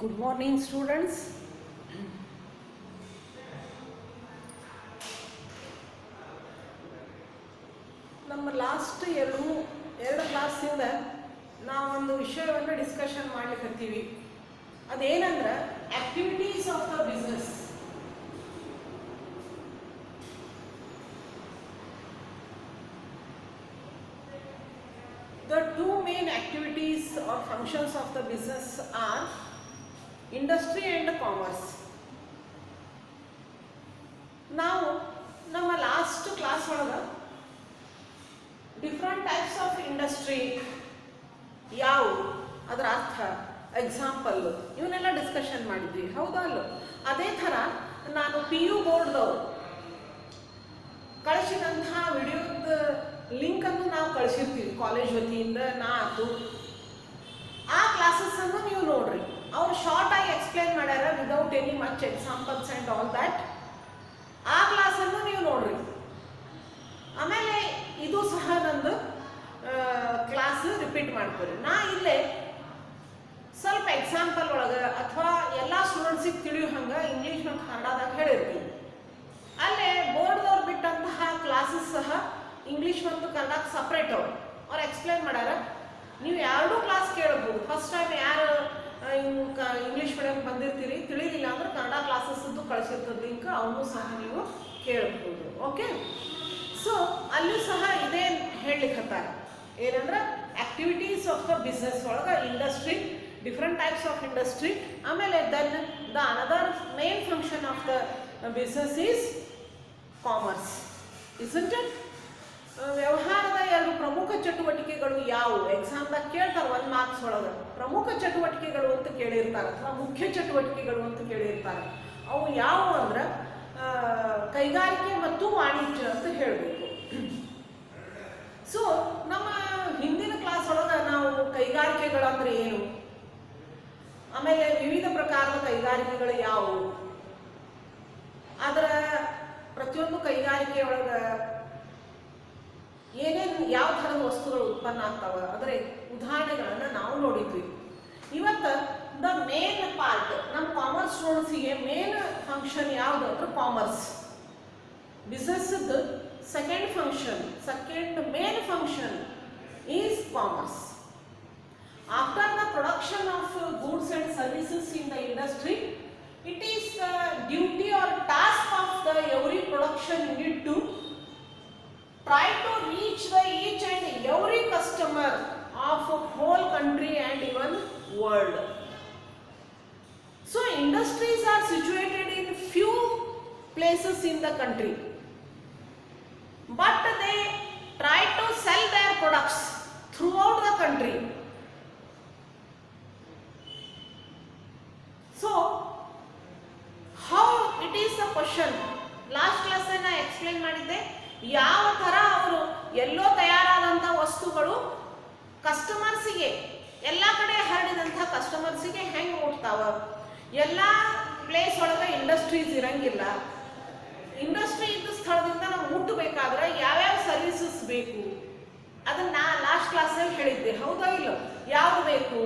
Good morning, students. ನಮ್ಮ last ಎರಡು ಕ್ಲಾಸಿಂದ ನಾವೊಂದು ವಿಷಯವನ್ನು ಡಿಸ್ಕಷನ್ ಮಾಡ್ಲಿಕ್ಕತ್ತೀವಿ. ಅದೇನಂದ್ರೆ activities of the business. The two main activities or functions of the business are industry and commerce. ನಾವು ನಮ್ಮ ಲಾಸ್ಟ್ ಕ್ಲಾಸ್ ಒಳಗೆ ಡಿಫ್ರೆಂಟ್ ಟೈಪ್ಸ್ ಆಫ್ ಇಂಡಸ್ಟ್ರಿ ಯಾವ ಅದರ ಅರ್ಥ ಎಕ್ಸಾಂಪಲ್ ಇವನ್ನೆಲ್ಲ ಡಿಸ್ಕಷನ್ ಮಾಡಿದ್ವಿ, ಹೌದಾ ಅಲ್ಲ? ಅದೇ ಥರ ನಾನು PU ಬೋರ್ಡ್ದವರು ಕಳಿಸಿದಂತಹ ವಿಡಿಯೋದ ಲಿಂಕನ್ನು ನಾವು ಕಳಿಸಿರ್ತೀವಿ ಕಾಲೇಜ್ ವತಿಯಿಂದ ಆತು. ಆ ಕ್ಲಾಸಸ್ಸನ್ನು ನೀವು ನೋಡ್ರಿ, ಅವ್ರು ಶಾರ್ಟ್ ಆಗಿ ಎಕ್ಸ್ಪ್ಲೇನ್ ಮಾಡ್ಯಾರ without any much examples and all that. ಆ ಕ್ಲಾಸನ್ನು ನೀವು ನೋಡ್ರಿ. ಆಮೇಲೆ ಇದು ಸಹ ನಂದು ಕ್ಲಾಸ್ ರಿಪೀಟ್ ಮಾಡ್ತೀರಿ. ನಾ ಇಲ್ಲೇ ಸ್ವಲ್ಪ ಎಕ್ಸಾಂಪಲ್ ಒಳಗೆ ಅಥವಾ ಎಲ್ಲ ಸ್ಟೂಡೆಂಟ್ಸಿಗೆ ತಿಳಿಯೋ ಹಂಗೆ ಇಂಗ್ಲೀಷ್ ಮತ್ತು ಕನ್ನಡದಾಗ ಹೇಳಿರ್ತೀನಿ. ಅಲ್ಲೇ ಬೋರ್ಡ್ದವ್ರು ಬಿಟ್ಟಂತಹ ಕ್ಲಾಸಸ್ ಸಹ ಇಂಗ್ಲೀಷ್ ಮತ್ತು ಕನ್ನಡಕ್ಕೆ ಸಪ್ರೇಟ್ ಅವ್ರು ಎಕ್ಸ್ಪ್ಲೇನ್ ಮಾಡ್ಯಾರ. ನೀವು ಎರಡೂ ಕ್ಲಾಸ್ ಕೇಳ್ಬೋದು. ಫಸ್ಟ್ ಟೈಮ್ ಯಾರು ಇಂಗ್ಲೀಷ್ ಮೀಡಿಯಮ್ ಬಂದಿರ್ತೀರಿ, ತಿಳಿಲಿಲ್ಲ ಅಂದ್ರೆ ಕನ್ನಡ ಕ್ಲಾಸಸ್ದು ಕಳಿಸಿರ್ತದ ಲಿಂಕ್, ಅವನು ಸಹ ನೀವು ಕೇಳ್ಬೋದು. ಓಕೆ, ಸೊ ಅಲ್ಲೂ ಸಹ ಇದೇ ಹೇಳಲಿಕ್ಕತ್ತಾರ, ಏನಂದ್ರೆ ಆಕ್ಟಿವಿಟೀಸ್ ಆಫ್ ದ ಬಿಸ್ನೆಸ್ ಒಳಗೆ industry, different types of industry. ಆಮೇಲೆ then the another main function of the business is commerce. Isn't it? ವ್ಯವಹಾರದ ಎರಡು ಪ್ರಮುಖ ಚಟುವಟಿಕೆಗಳು ಯಾವುವು? ಎಕ್ಸಾಮ್ದಾಗ ಕೇಳ್ತಾರೆ 1 ಮಾರ್ಕ್ಸ್ ಒಳಗೆ. ಪ್ರಮುಖ ಚಟುವಟಿಕೆಗಳು ಅಂತ ಕೇಳಿರ್ತಾರೆ ಅಥವಾ ಮುಖ್ಯ ಚಟುವಟಿಕೆಗಳು ಅಂತ ಕೇಳಿರ್ತಾರೆ. ಅವು ಯಾವುವು ಅಂದ್ರೆ ಕೈಗಾರಿಕೆ ಮತ್ತು ವಾಣಿಜ್ಯ ಅಂತ ಹೇಳಬೇಕು. ಸೊ ನಮ್ಮ ಹಿಂದಿನ ಕ್ಲಾಸ್ ಒಳಗೆ ನಾವು ಕೈಗಾರಿಕೆಗಳಂದ್ರೆ ಏನು, ಆಮೇಲೆ ವಿವಿಧ ಪ್ರಕಾರದ ಕೈಗಾರಿಕೆಗಳು ಯಾವುವು, ಅದರ ಪ್ರತಿಯೊಂದು ಕೈಗಾರಿಕೆ ಒಳಗೆ ಏನೇನು ಯಾವ ಥರದ ವಸ್ತುಗಳು ಉತ್ಪನ್ನ ಆಗ್ತಾವ ಅದರ ಉದಾಹರಣೆಗಳನ್ನು ನಾವು ನೋಡಿದ್ವಿ. ಇವತ್ತು ದ ಮೇನ್ ಪಾರ್ಟ್ ನಮ್ಮ ಕಾಮರ್ಸ್ ಸ್ಟೂಡೆಂಟ್ಸಿಗೆ ಮೇನ್ ಫಂಕ್ಷನ್ ಯಾವುದು ಅಂದ್ರೆ ಕಾಮರ್ಸ್. ಬಿಸ್ನೆಸ್ದು second main function is commerce. After the production of goods and services in the industry, it is the duty or task of the every production unit to try to reach the each and every customer of a whole country and even world. So industries are situated in few places in the country, but they try to sell their products throughout the country. So how it is the question? Last class I explain ಮಾಡಿದ್ದೆ, ಯಾವ ಥರ ಅವರು ಎಲ್ಲೋ ತಯಾರಾದಂಥ ವಸ್ತುಗಳು ಕಸ್ಟಮರ್ಸಿಗೆ, ಎಲ್ಲ ಕಡೆ ಹರಡಿದಂಥ ಕಸ್ಟಮರ್ಸಿಗೆ ಹೆಂಗೆ ಮುಟ್ತಾವ. ಎಲ್ಲ place ಒಳಗೆ ಇಂಡಸ್ಟ್ರೀಸ್ ಇರಂಗಿಲ್ಲ. ಇಂಡಸ್ಟ್ರಿ ಇದ್ದ ಸ್ಥಳದಿಂದ ನಾವು ಮುಟ್ಟಬೇಕಾದ್ರೆ ಯಾವ್ಯಾವ ಸರ್ವಿಸಸ್ ಬೇಕು ಅದನ್ನ ಲಾಸ್ಟ್ ಕ್ಲಾಸಲ್ಲಿ ಹೇಳಿದ್ದೆ, ಹೌದಾ ಇಲ್ಲ? ಯಾವುದು ಬೇಕು?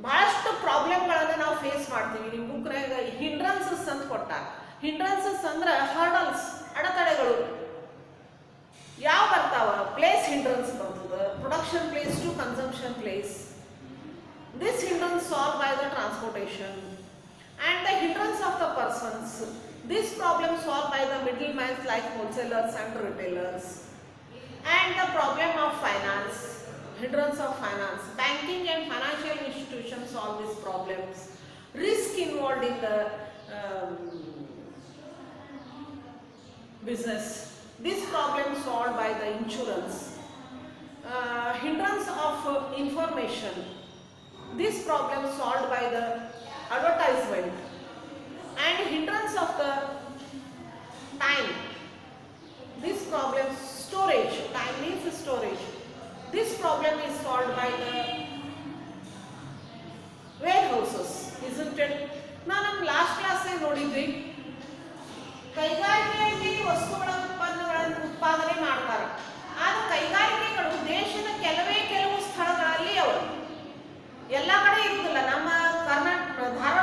ಭಾಳಷ್ಟು ಪ್ರಾಬ್ಲಮ್ಗಳನ್ನು ನಾವು ಫೇಸ್ ಮಾಡ್ತೀವಿ. ನಿಮ್ಮ ಬುಕ್ನಾಗ ಹಿಂಡ್ರನ್ಸಸ್ ಅಂತ ಕೊಟ್ಟಾರ. ಹಿಂಡ್ರನ್ಸಸ್ ಅಂದ್ರೆ ಹರ್ಡಲ್ಸ್, ಅಡೆತಡೆಗಳು ಯಾವ ಬರ್ತಾವ? ಪ್ಲೇಸ್ ಹಿಂಡ್ರನ್ಸ್ ಬರ್ತದೆ, production place to consumption place. This hindrance solve by the transportation and the hindrance of the persons. This problem solve by the middle mans like wholesalers and retailers. And the problem of finance, hindrance of finance. Banking and financial institution solve this problems. Risk involved in the business. This problem solved by the insurance. Hindrance of information. This problem solved by the advertisement. And hindrance of the time. This problem storage. Time means storage. This problem is solved by the warehouses, isn't it? ನಾನು ನಮ್ಮ last ಕ್ಲಾಸೇ ನೋಡಿದ್ವಿ, ಕೈಗಾರಿಕೆಯಲ್ಲಿ ವಸ್ತುಗಳ ಉತ್ಪನ್ನಗಳನ್ನು ಉತ್ಪಾದನೆ ಮಾಡ್ತಾರೆ. ಆದರೆ ಕೈಗಾರಿಕೆಗಳು ದೇಶದ ಕೆಲವು ಸ್ಥಳಗಳಲ್ಲಿ ಅವು ಎಲ್ಲ ಕಡೆ ಇರುವುದಿಲ್ಲ. ನಮ್ಮ ಧಾರವಾಡ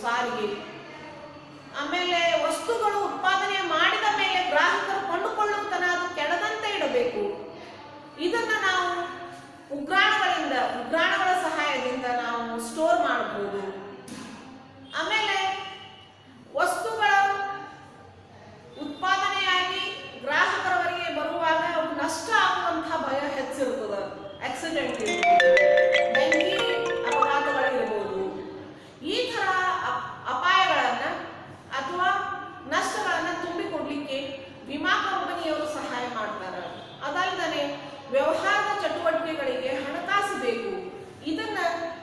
ಸಾರಿಗೆ. ಆಮೇಲೆ ವಸ್ತುಗಳು ಉತ್ಪಾದನೆ ಮಾಡಿದ ಮೇಲೆ ಗ್ರಾಹಕರು ಕೊಂಡುಕೊಳ್ಳುವ ತನಕ ಅದು ಕೆಡದಂತೆ ಇಡಬೇಕು. ಇದನ್ನ ನಾವು ಉಗ್ರಾಣಗಳ ಸಹಾಯದಿಂದ ನಾವು ಸ್ಟೋರ್ ಮಾಡಬಹುದು. ಆಮೇಲೆ ವಸ್ತುಗಳ ಉತ್ಪಾದನೆಯಾಗಿ ಗ್ರಾಹಕರವರೆಗೆ ಬರುವಾಗ ನಷ್ಟ ಆಗುವಂತಹ ಭಯ ಹೆಚ್ಚಿರುತ್ತದೆ. ಆಕ್ಸಿಡೆಂಟ್ ಬೆಂಕಿ ಅಪಘಾತಗಳಿರಬಹುದು. ಈ ತರ ಅಪಾಯಗಳನ್ನ ಅಥವಾ ನಷ್ಟಗಳನ್ನ ತುಂಬಿಕೊಡ್ಲಿಕ್ಕೆ ವಿಮಾ ಕಂಪನಿಯವರು ಸಹಾಯ ಮಾಡ್ತಾರೆ. ಅದಲ್ಲದೆ ವ್ಯವಹಾರದ ಚಟುವಟಿಕೆಗಳಿಗೆ ಹಣಕಾಸು ಬೇಕು. ಇದನ್ನ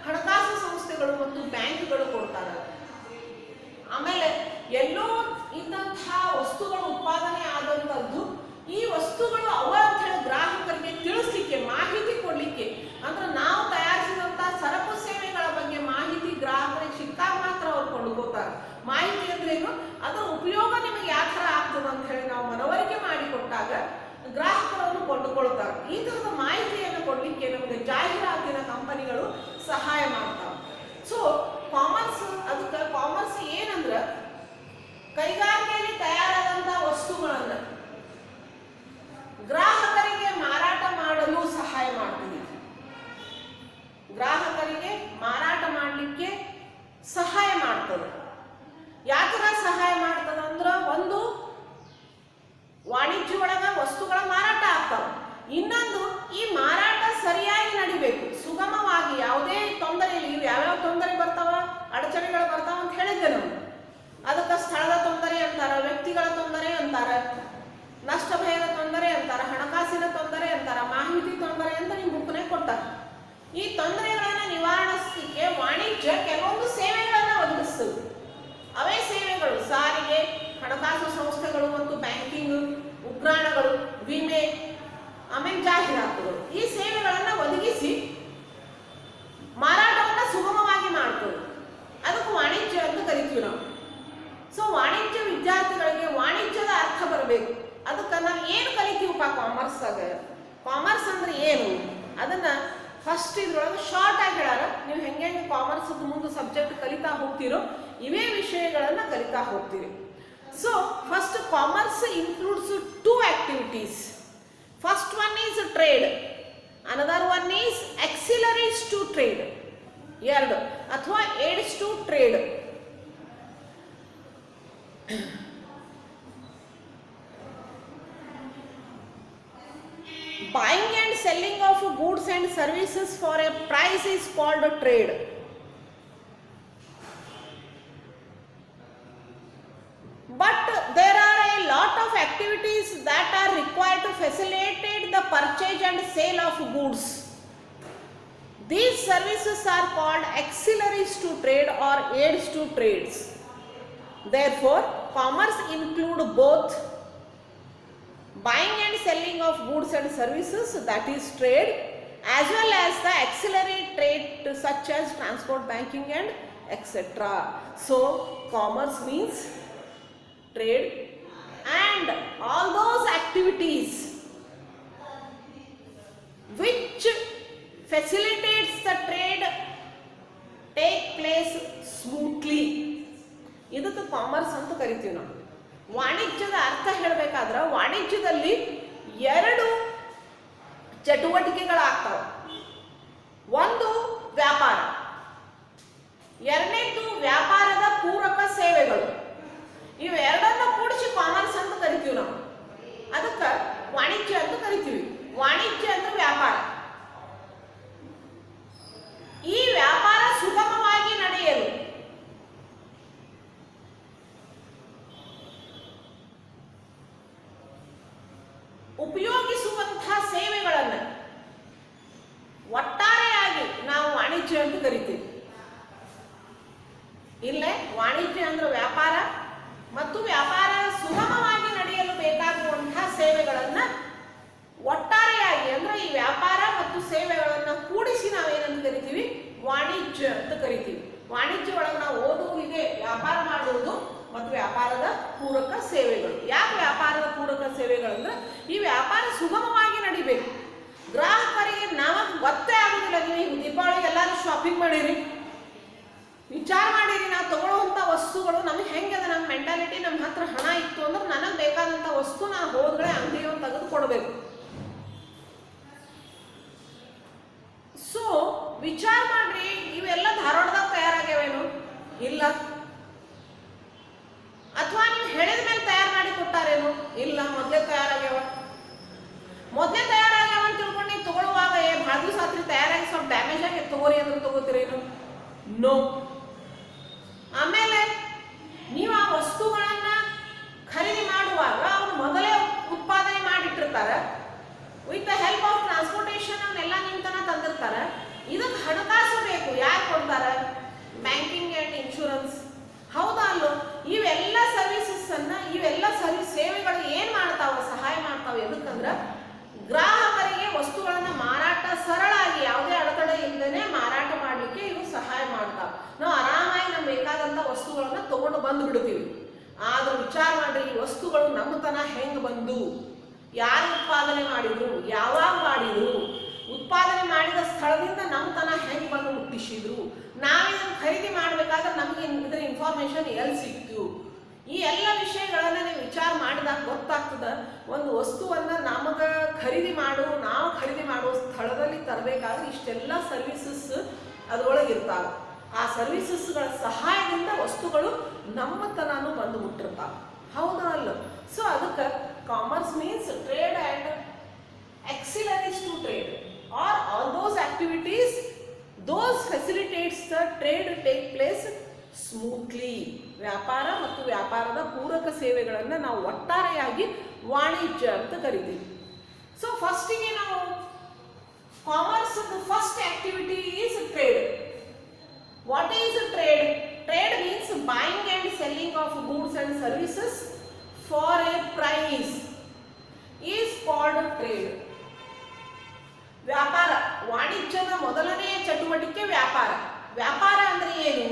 ಹಣಕಾಸು ಸಂಸ್ಥೆಗಳು ಮತ್ತು ಬ್ಯಾಂಕ್ಗಳು ಕೊಡ್ತಾರೆ. ಆಮೇಲೆ ಎಲ್ಲೋ ಇದ್ದಂತಹ ವಸ್ತುಗಳು ಉತ್ಪಾದನೆ ಆದಂಥದ್ದು ಈ ವಸ್ತುಗಳು ಅವ ಅಂತ ಹೇಳಿ ಗ್ರಾಹಕರಿಗೆ ತಿಳಿಸ್ಲಿಕ್ಕೆ, ಮಾಹಿತಿ ಕೊಡ್ಲಿಕ್ಕೆ, ಅಂದ್ರೆ ನಾವು ತಯಾರಿಸಿದಂತಹ ಸರಕು ಸೇವೆಗಳ ಬಗ್ಗೆ ಮಾಹಿತಿ ಗ್ರಾಹಕರಿಗೆ ಸಿಕ್ಕಾಗ ಮಾತ್ರ ಅವ್ರು ಕೊಂಡ್ಕೋತಾರೆ. ಮಾಹಿತಿ ಅಂದ್ರೇನು, ಅದರ ಉಪಯೋಗ ನಿಮಗೆ ಯಾವ ಥರ ಆಗ್ತದೆ ಅಂತ ಹೇಳಿ ನಾವು ಮನವರಿಕೆ ಮಾಡಿಕೊಟ್ಟಾಗ ಗ್ರಾಹಕರನ್ನು ಕೊಂಡುಕೊಳ್ತಾರೆ. ಈ ತರದ ಮಾಹಿತಿಯನ್ನು ಕೊಡ್ಲಿಕ್ಕೆ ನಮಗೆ ಜಾಹೀರಾತಿನ ಕಂಪನಿಗಳು ಸಹಾಯ ಮಾಡ್ತಾವೆ. ಸೊ ಕಾಮರ್ಸ್, ಅದಕ್ಕೆ ಕಾಮರ್ಸ್ ಏನಂದ್ರೆ ಕೈಗಾರಿಕೆಯಲ್ಲಿ ತಯಾರಾದಂತಹ ವಸ್ತುಗಳನ್ನು ಗ್ರಾಹಕರಿಗೆ ಮಾರಾಟ ಮಾಡಲು ಸಹಾಯ ಮಾಡ್ತೀವಿ. ಗ್ರಾಹಕರಿಗೆ ಮಾರಾಟ ಮಾಡಲಿಕ್ಕೆ ಸಹಾಯ ಮಾಡ್ತದೆ. ಯಾತರ ಸಹಾಯ ಮಾಡ್ತದೆ ಅಂದ್ರೆ, ಒಂದು ವಾಣಿಜ್ಯ ಒಳಗ ವಸ್ತುಗಳ ಮಾರಾಟ ಆಗ್ತಾವ. ಇನ್ನೊಂದು ಈ ಮಾರಾಟ ಸರಿಯಾಗಿ ನಡಿಬೇಕು, ಸುಗಮವಾಗಿ, ಯಾವುದೇ ತೊಂದರೆ ಇಲ್ಲ. ಇವು ಯಾವ್ಯಾವ ತೊಂದರೆ ಬರ್ತಾವ, ಅಡಚಣೆಗಳು ಬರ್ತಾವ ಅಂತ ಹೇಳಿದ್ದೆ ನಾವು. ಅದಕ್ಕೆ ಸ್ಥಳದ ತೊಂದರೆ ಅಂತಾರ, ವ್ಯಕ್ತಿಗಳ ತೊಂದರೆ ಅಂತಾರ, ನಷ್ಟ ಭಯದ ತೊಂದರೆ ಅಂತಾರ, ಹಣಕಾಸಿನ ತೊಂದರೆ ಅಂತಾರ, ಮಾಹಿತಿ ತೊಂದರೆ ಅಂತ ನಿಮ್ಮ ಬುಕ್ನೇ ಕೊಡ್ತಾರೆ. ಈ ತೊಂದರೆಗಳನ್ನ ನಿವಾರಿಸಲಿಕ್ಕೆ ವಾಣಿಜ್ಯ ಕೆಲವೊಂದು ಸೇವೆಗಳನ್ನ ಒದಗಿಸ್ತದೆ. ಅವೇ ಸೇವೆಗಳು ಸಾರಿಗೆ, ಹಣಕಾಸು ಸಂಸ್ಥೆಗಳು ಮತ್ತು ಬ್ಯಾಂಕಿಂಗ್, ಉಗ್ರಾಣಗಳು, ವಿಮೆ, ಆಮೇಲೆ ಜಾಹೀರಾತುಗಳು. ಈ ಸೇವೆಗಳನ್ನು ಒದಗಿಸಿ ಮಾರಾಟವನ್ನು ಸುಗಮವಾಗಿ ಮಾಡ್ತದೆ. ಅದಕ್ಕೆ ವಾಣಿಜ್ಯ ಅಂತ ಕರಿತೀವಿ ನಾವು. ಸೊ ವಾಣಿಜ್ಯ ವಿದ್ಯಾರ್ಥಿಗಳಿಗೆ ವಾಣಿಜ್ಯದ ಅರ್ಥ ಬರಬೇಕು. ಅದಕ್ಕೆ ನಾವು ಏನು ಕಲಿತೀವಪ್ಪ ಕಾಮರ್ಸಾಗ, ಕಾಮರ್ಸ್ ಅಂದ್ರೆ ಏನು ಅದನ್ನ ಫಸ್ಟ್ ಇದ್ರೊಳಗೆ ಶಾರ್ಟ್ ಆಗಿ ಹೇಳಾರ. ನೀವು ಹೆಂಗೆ ಕಾಮರ್ಸ್ ಮುಂದೆ ಸಬ್ಜೆಕ್ಟ್ ಕಲಿತಾ ಹೋಗ್ತೀರೋ ಇವೇ ವಿಷಯಗಳನ್ನು ಕಲಿತಾ ಹೋಗ್ತೀರಿ. So first commerce includes 2 activities. First one is trade, another one is auxiliaries to trade. ಎರಡು ಅಥವಾ aids to trade. Buying and selling of goods and services for a price is called trade. But there are a lot of activities that are required to facilitate the purchase and sale of goods. These services are called auxiliaries to trade or aids to trades. Therefore, commerce include both buying and selling of goods and services, that is trade, as well as the auxiliary trade such as transport, banking and etc. So commerce means trade and all those activities which facilitates the trade take place smoothly. ಇದಕ್ಕೆ commerce ಅಂತ ಕರಿತೀವಿ ನಾವು. ವಾಣಿಜ್ಯದ ಅರ್ಥ ಹೇಳಬೇಕಾದ್ರೆ ವಾಣಿಜ್ಯದಲ್ಲಿ 2 ಚಟುವಟಿಕೆಗಳಾಗ್ತವೆ. ಒಂದು ವ್ಯಾಪಾರ, ಎರಡನೇದು ವ್ಯಾಪಾರದ ಪೂರಕ ಸೇವೆಗಳು. ಇವೆರಡನ್ನ ಕೂಡಿಸಿ ಕಾಮರ್ಸ್ ಅಂತ ಕರಿತೀವಿ ನಾವು. ಅದಕ್ಕೆ ವಾಣಿಜ್ಯ ಅಂತ ಕರಿತೀವಿ. ವಾಣಿಜ್ಯ ಅಂದ್ರೆ ವ್ಯಾಪಾರ. ಈ ವ್ಯಾಪಾರ ಸುಗಮವಾಗಿ ನಡೆಯಲು ಉಪಯೋಗಿಸುವಂತಹ ಸೇವೆಗಳನ್ನು ಒಟ್ಟಾರೆಯಾಗಿ ನಾವು ವಾಣಿಜ್ಯ ಅಂತ ಕರಿತೀವಿ. ಇಲ್ಲೇ ವಾಣಿಜ್ಯ ಅಂದ್ರೆ ವ್ಯಾಪಾರ ಮತ್ತು ವ್ಯಾಪಾರ ಸುಗಮವಾಗಿ ನಡೆಯಲು ಬೇಕಾಗುವಂತಹ ಸೇವೆಗಳನ್ನು ಒಟ್ಟಾರೆಯಾಗಿ ಅಂದ್ರೆ ಈ ವ್ಯಾಪಾರ ಮತ್ತು ಸೇವೆಗಳನ್ನು ಕೂಡಿಸಿ ನಾವೇನಂತ ಕರಿತೀವಿ, ವಾಣಿಜ್ಯ ಅಂತ ಕರಿತೀವಿ. ವಾಣಿಜ್ಯ ಒಳಗೆ ನಾವು ಓದುವರಿಗೆ ವ್ಯಾಪಾರ ಮಾಡುವುದು ಮತ್ತು ವ್ಯಾಪಾರದ ಪೂರಕ ಸೇವೆಗಳು. ಯಾಕೆ ವ್ಯಾಪಾರದ ಪೂರಕ ಸೇವೆಗಳಂದ್ರೆ ಈ ವ್ಯಾಪಾರ ಸುಗಮವಾಗಿ ನಡಿಬೇಕು. ಗ್ರಾಹಕರಿಗೆ ನಮಗೆ ಗೊತ್ತೇ ಆಗುದಿಲ್ಲ. ನೀವು ದೀಪಾವಳಿಗೆ ಎಲ್ಲರೂ ಶಾಪಿಂಗ್ ಮಾಡಿರಿ, ವಿಚಾರ ಮಾಡಿರಿ, ನಾವು ತಗೊಳ್ಳುವಂಥ ವಸ್ತುಗಳು ನಮ್ಗೆ ಹೆಂಗದ, ನಮ್ಮ ಮೆಂಟಾಲಿಟಿ, ನಮ್ಮ ಹತ್ರ ಹಣ ಇತ್ತು ಅಂದ್ರೆ ನನಗೆ ಬೇಕಾದಂಥ ವಸ್ತು ನಾ ಹೋದ್ರೆ ಅಂಗಡಿಯನ್ನು ತೆಗೆದು ಕೊಡಬೇಕು. ಸೊ ವಿಚಾರ ಮಾಡ್ರಿ, ಇವೆಲ್ಲ ಧಾರವಾಡದಾಗ ತಯಾರಾಗ್ಯಾವೇನು? ಇಲ್ಲ. ಅಥವಾ ನೀವು ಹೇಳಿದ ಮೇಲೆ ತಯಾರು ಮಾಡಿ ಕೊಟ್ಟಾರೇನು? ಇಲ್ಲ, ಮೊದಲೇ ತಯಾರಾಗ್ಯಾವ. ಮೊದಲೇ ತಯಾರಾಗ್ಯಾವ ಅಂತ ತಿಳ್ಕೊಂಡು ನೀವು ತಗೊಳ್ಳುವಾಗ ಭಾಳ ದಿವಸ ಆತ್ರಿ ತಯಾರಾಗಿ ಸ್ವಲ್ಪ ಡ್ಯಾಮೇಜ್ ಆಗಿ ತಗೋರಿ ಅಂದ್ರೆ ತಗೋತೀರೇನು? ನೋ. ಆಮೇಲೆ ನೀವು ಆ ವಸ್ತುಗಳನ್ನ ಖರೀದಿ ಮಾಡುವಾಗ ಅವ್ರು ಮೊದಲೇ ಉತ್ಪಾದನೆ ಮಾಡಿಟ್ಟಿರ್ತಾರೆ. With the help of transportation ಅವನ್ನೆಲ್ಲ ನಿಮ್ಮ ತನಕ ತಂದಿರ್ತಾರೆ. ಇದಕ್ಕೆ ಹಣಕಾಸು ಬೇಕು. ಯಾರು ಕೊಡ್ತಾರೆ? Banking and insurance. ಹೌದಾ ಅಲ್ಲೋ? ಇವೆಲ್ಲ ಸರ್ವಿಸಸ್ ಅನ್ನ, ಇವೆಲ್ಲ ಸರ್ವಿಸ್ ಸೇವೆಗಳು ಏನು ಮಾಡ್ತಾವ? ಸಹಾಯ ಮಾಡ್ತಾವೆ. ಎದಕ್ಕಂದ್ರೆ ಗ್ರಾಹಕರಿಗೆ ವಸ್ತುಗಳನ್ನ ಮಾರಾಟ ಸರಳಾಗಿ ಯಾವುದೇ ಅಡೆತಡೆ ಇಲ್ಲದೇ ಮಾರಾಟ ಮಾಡಲಿಕ್ಕೆ ಇವು ಸಹಾಯ ಮಾಡ್ತಾವೆ. ನಾವು ಆರಾಮಾಗಿ ನಮ್ಗೆ ಬೇಕಾದಂಥ ವಸ್ತುಗಳನ್ನ ತಗೊಂಡು ಬಂದು ಬಿಡ್ತೀವಿ. ಆದ್ರೆ ವಿಚಾರ ಮಾಡ್ರಿ, ಈ ವಸ್ತುಗಳು ನಮ್ಮ ತನ ಹೆಂಗೆ ಬಂದು, ಯಾರು ಉತ್ಪಾದನೆ ಮಾಡಿದ್ರು, ಯಾವಾಗ ಮಾಡಿದ್ರು, ಉತ್ಪಾದನೆ ಮಾಡಿದ ಸ್ಥಳದಿಂದ ನಮ್ಮ ತನ ಹೆಂಗೆ ಬಂದು ಮುಟ್ಟಿಸಿದ್ರು, ನಾವಿದನ್ನು ಖರೀದಿ ಮಾಡಬೇಕಾದ್ರೆ ನಮಗೆ ಇದರ ಇನ್ಫಾರ್ಮೇಶನ್ ಎಲ್ಲಿ ಸಿಕ್ತು, ಈ ಎಲ್ಲ ವಿಷಯಗಳನ್ನ ನೀವು ವಿಚಾರ ಮಾಡಿದಾಗ ಗೊತ್ತಾಗ್ತದೆ. ಒಂದು ವಸ್ತುವನ್ನು ನಮಗೆ ನಾವು ಖರೀದಿ ಮಾಡುವ ಸ್ಥಳದಲ್ಲಿ ತರಬೇಕಾದ್ರೆ ಇಷ್ಟೆಲ್ಲ ಸರ್ವಿಸಸ್ ಅದರೊಳಗಿರ್ತಾವೆ. ಆ ಸರ್ವಿಸಸ್ಗಳ ಸಹಾಯದಿಂದ ವಸ್ತುಗಳು ನಮ್ಮ ತನೂ ಬಂದು ಮುಟ್ಟಿರ್ತಾವೆ. ಹೌದಾ ಅಲ್ಲ? ಸೊ ಅದಕ್ಕೆ commerce means trade and auxiliaries to trade or all those activities those facilitates the trade take place smoothly. ವ್ಯಾಪಾರ ಮತ್ತು ವ್ಯಾಪಾರದ ಪೂರಕ ಸೇವೆಗಳನ್ನು ನಾವು ಒಟ್ಟಾರೆಯಾಗಿ ವಾಣಿಜ್ಯ ಅಂತ ಕರಿತೀವಿ. ಸೊ ಫಸ್ಟಿಗೆ ನಾವು commerce first activity is trade. What is trade? Trade means buying and selling of goods and services for a price is called trade. ವ್ಯಾಪಾರ, ವಾಣಿಜ್ಯದ ಮೊದಲನೆಯ ಚಟುವಟಿಕೆ ವ್ಯಾಪಾರ. ವ್ಯಾಪಾರ ಅಂದ್ರೆ ಏನು?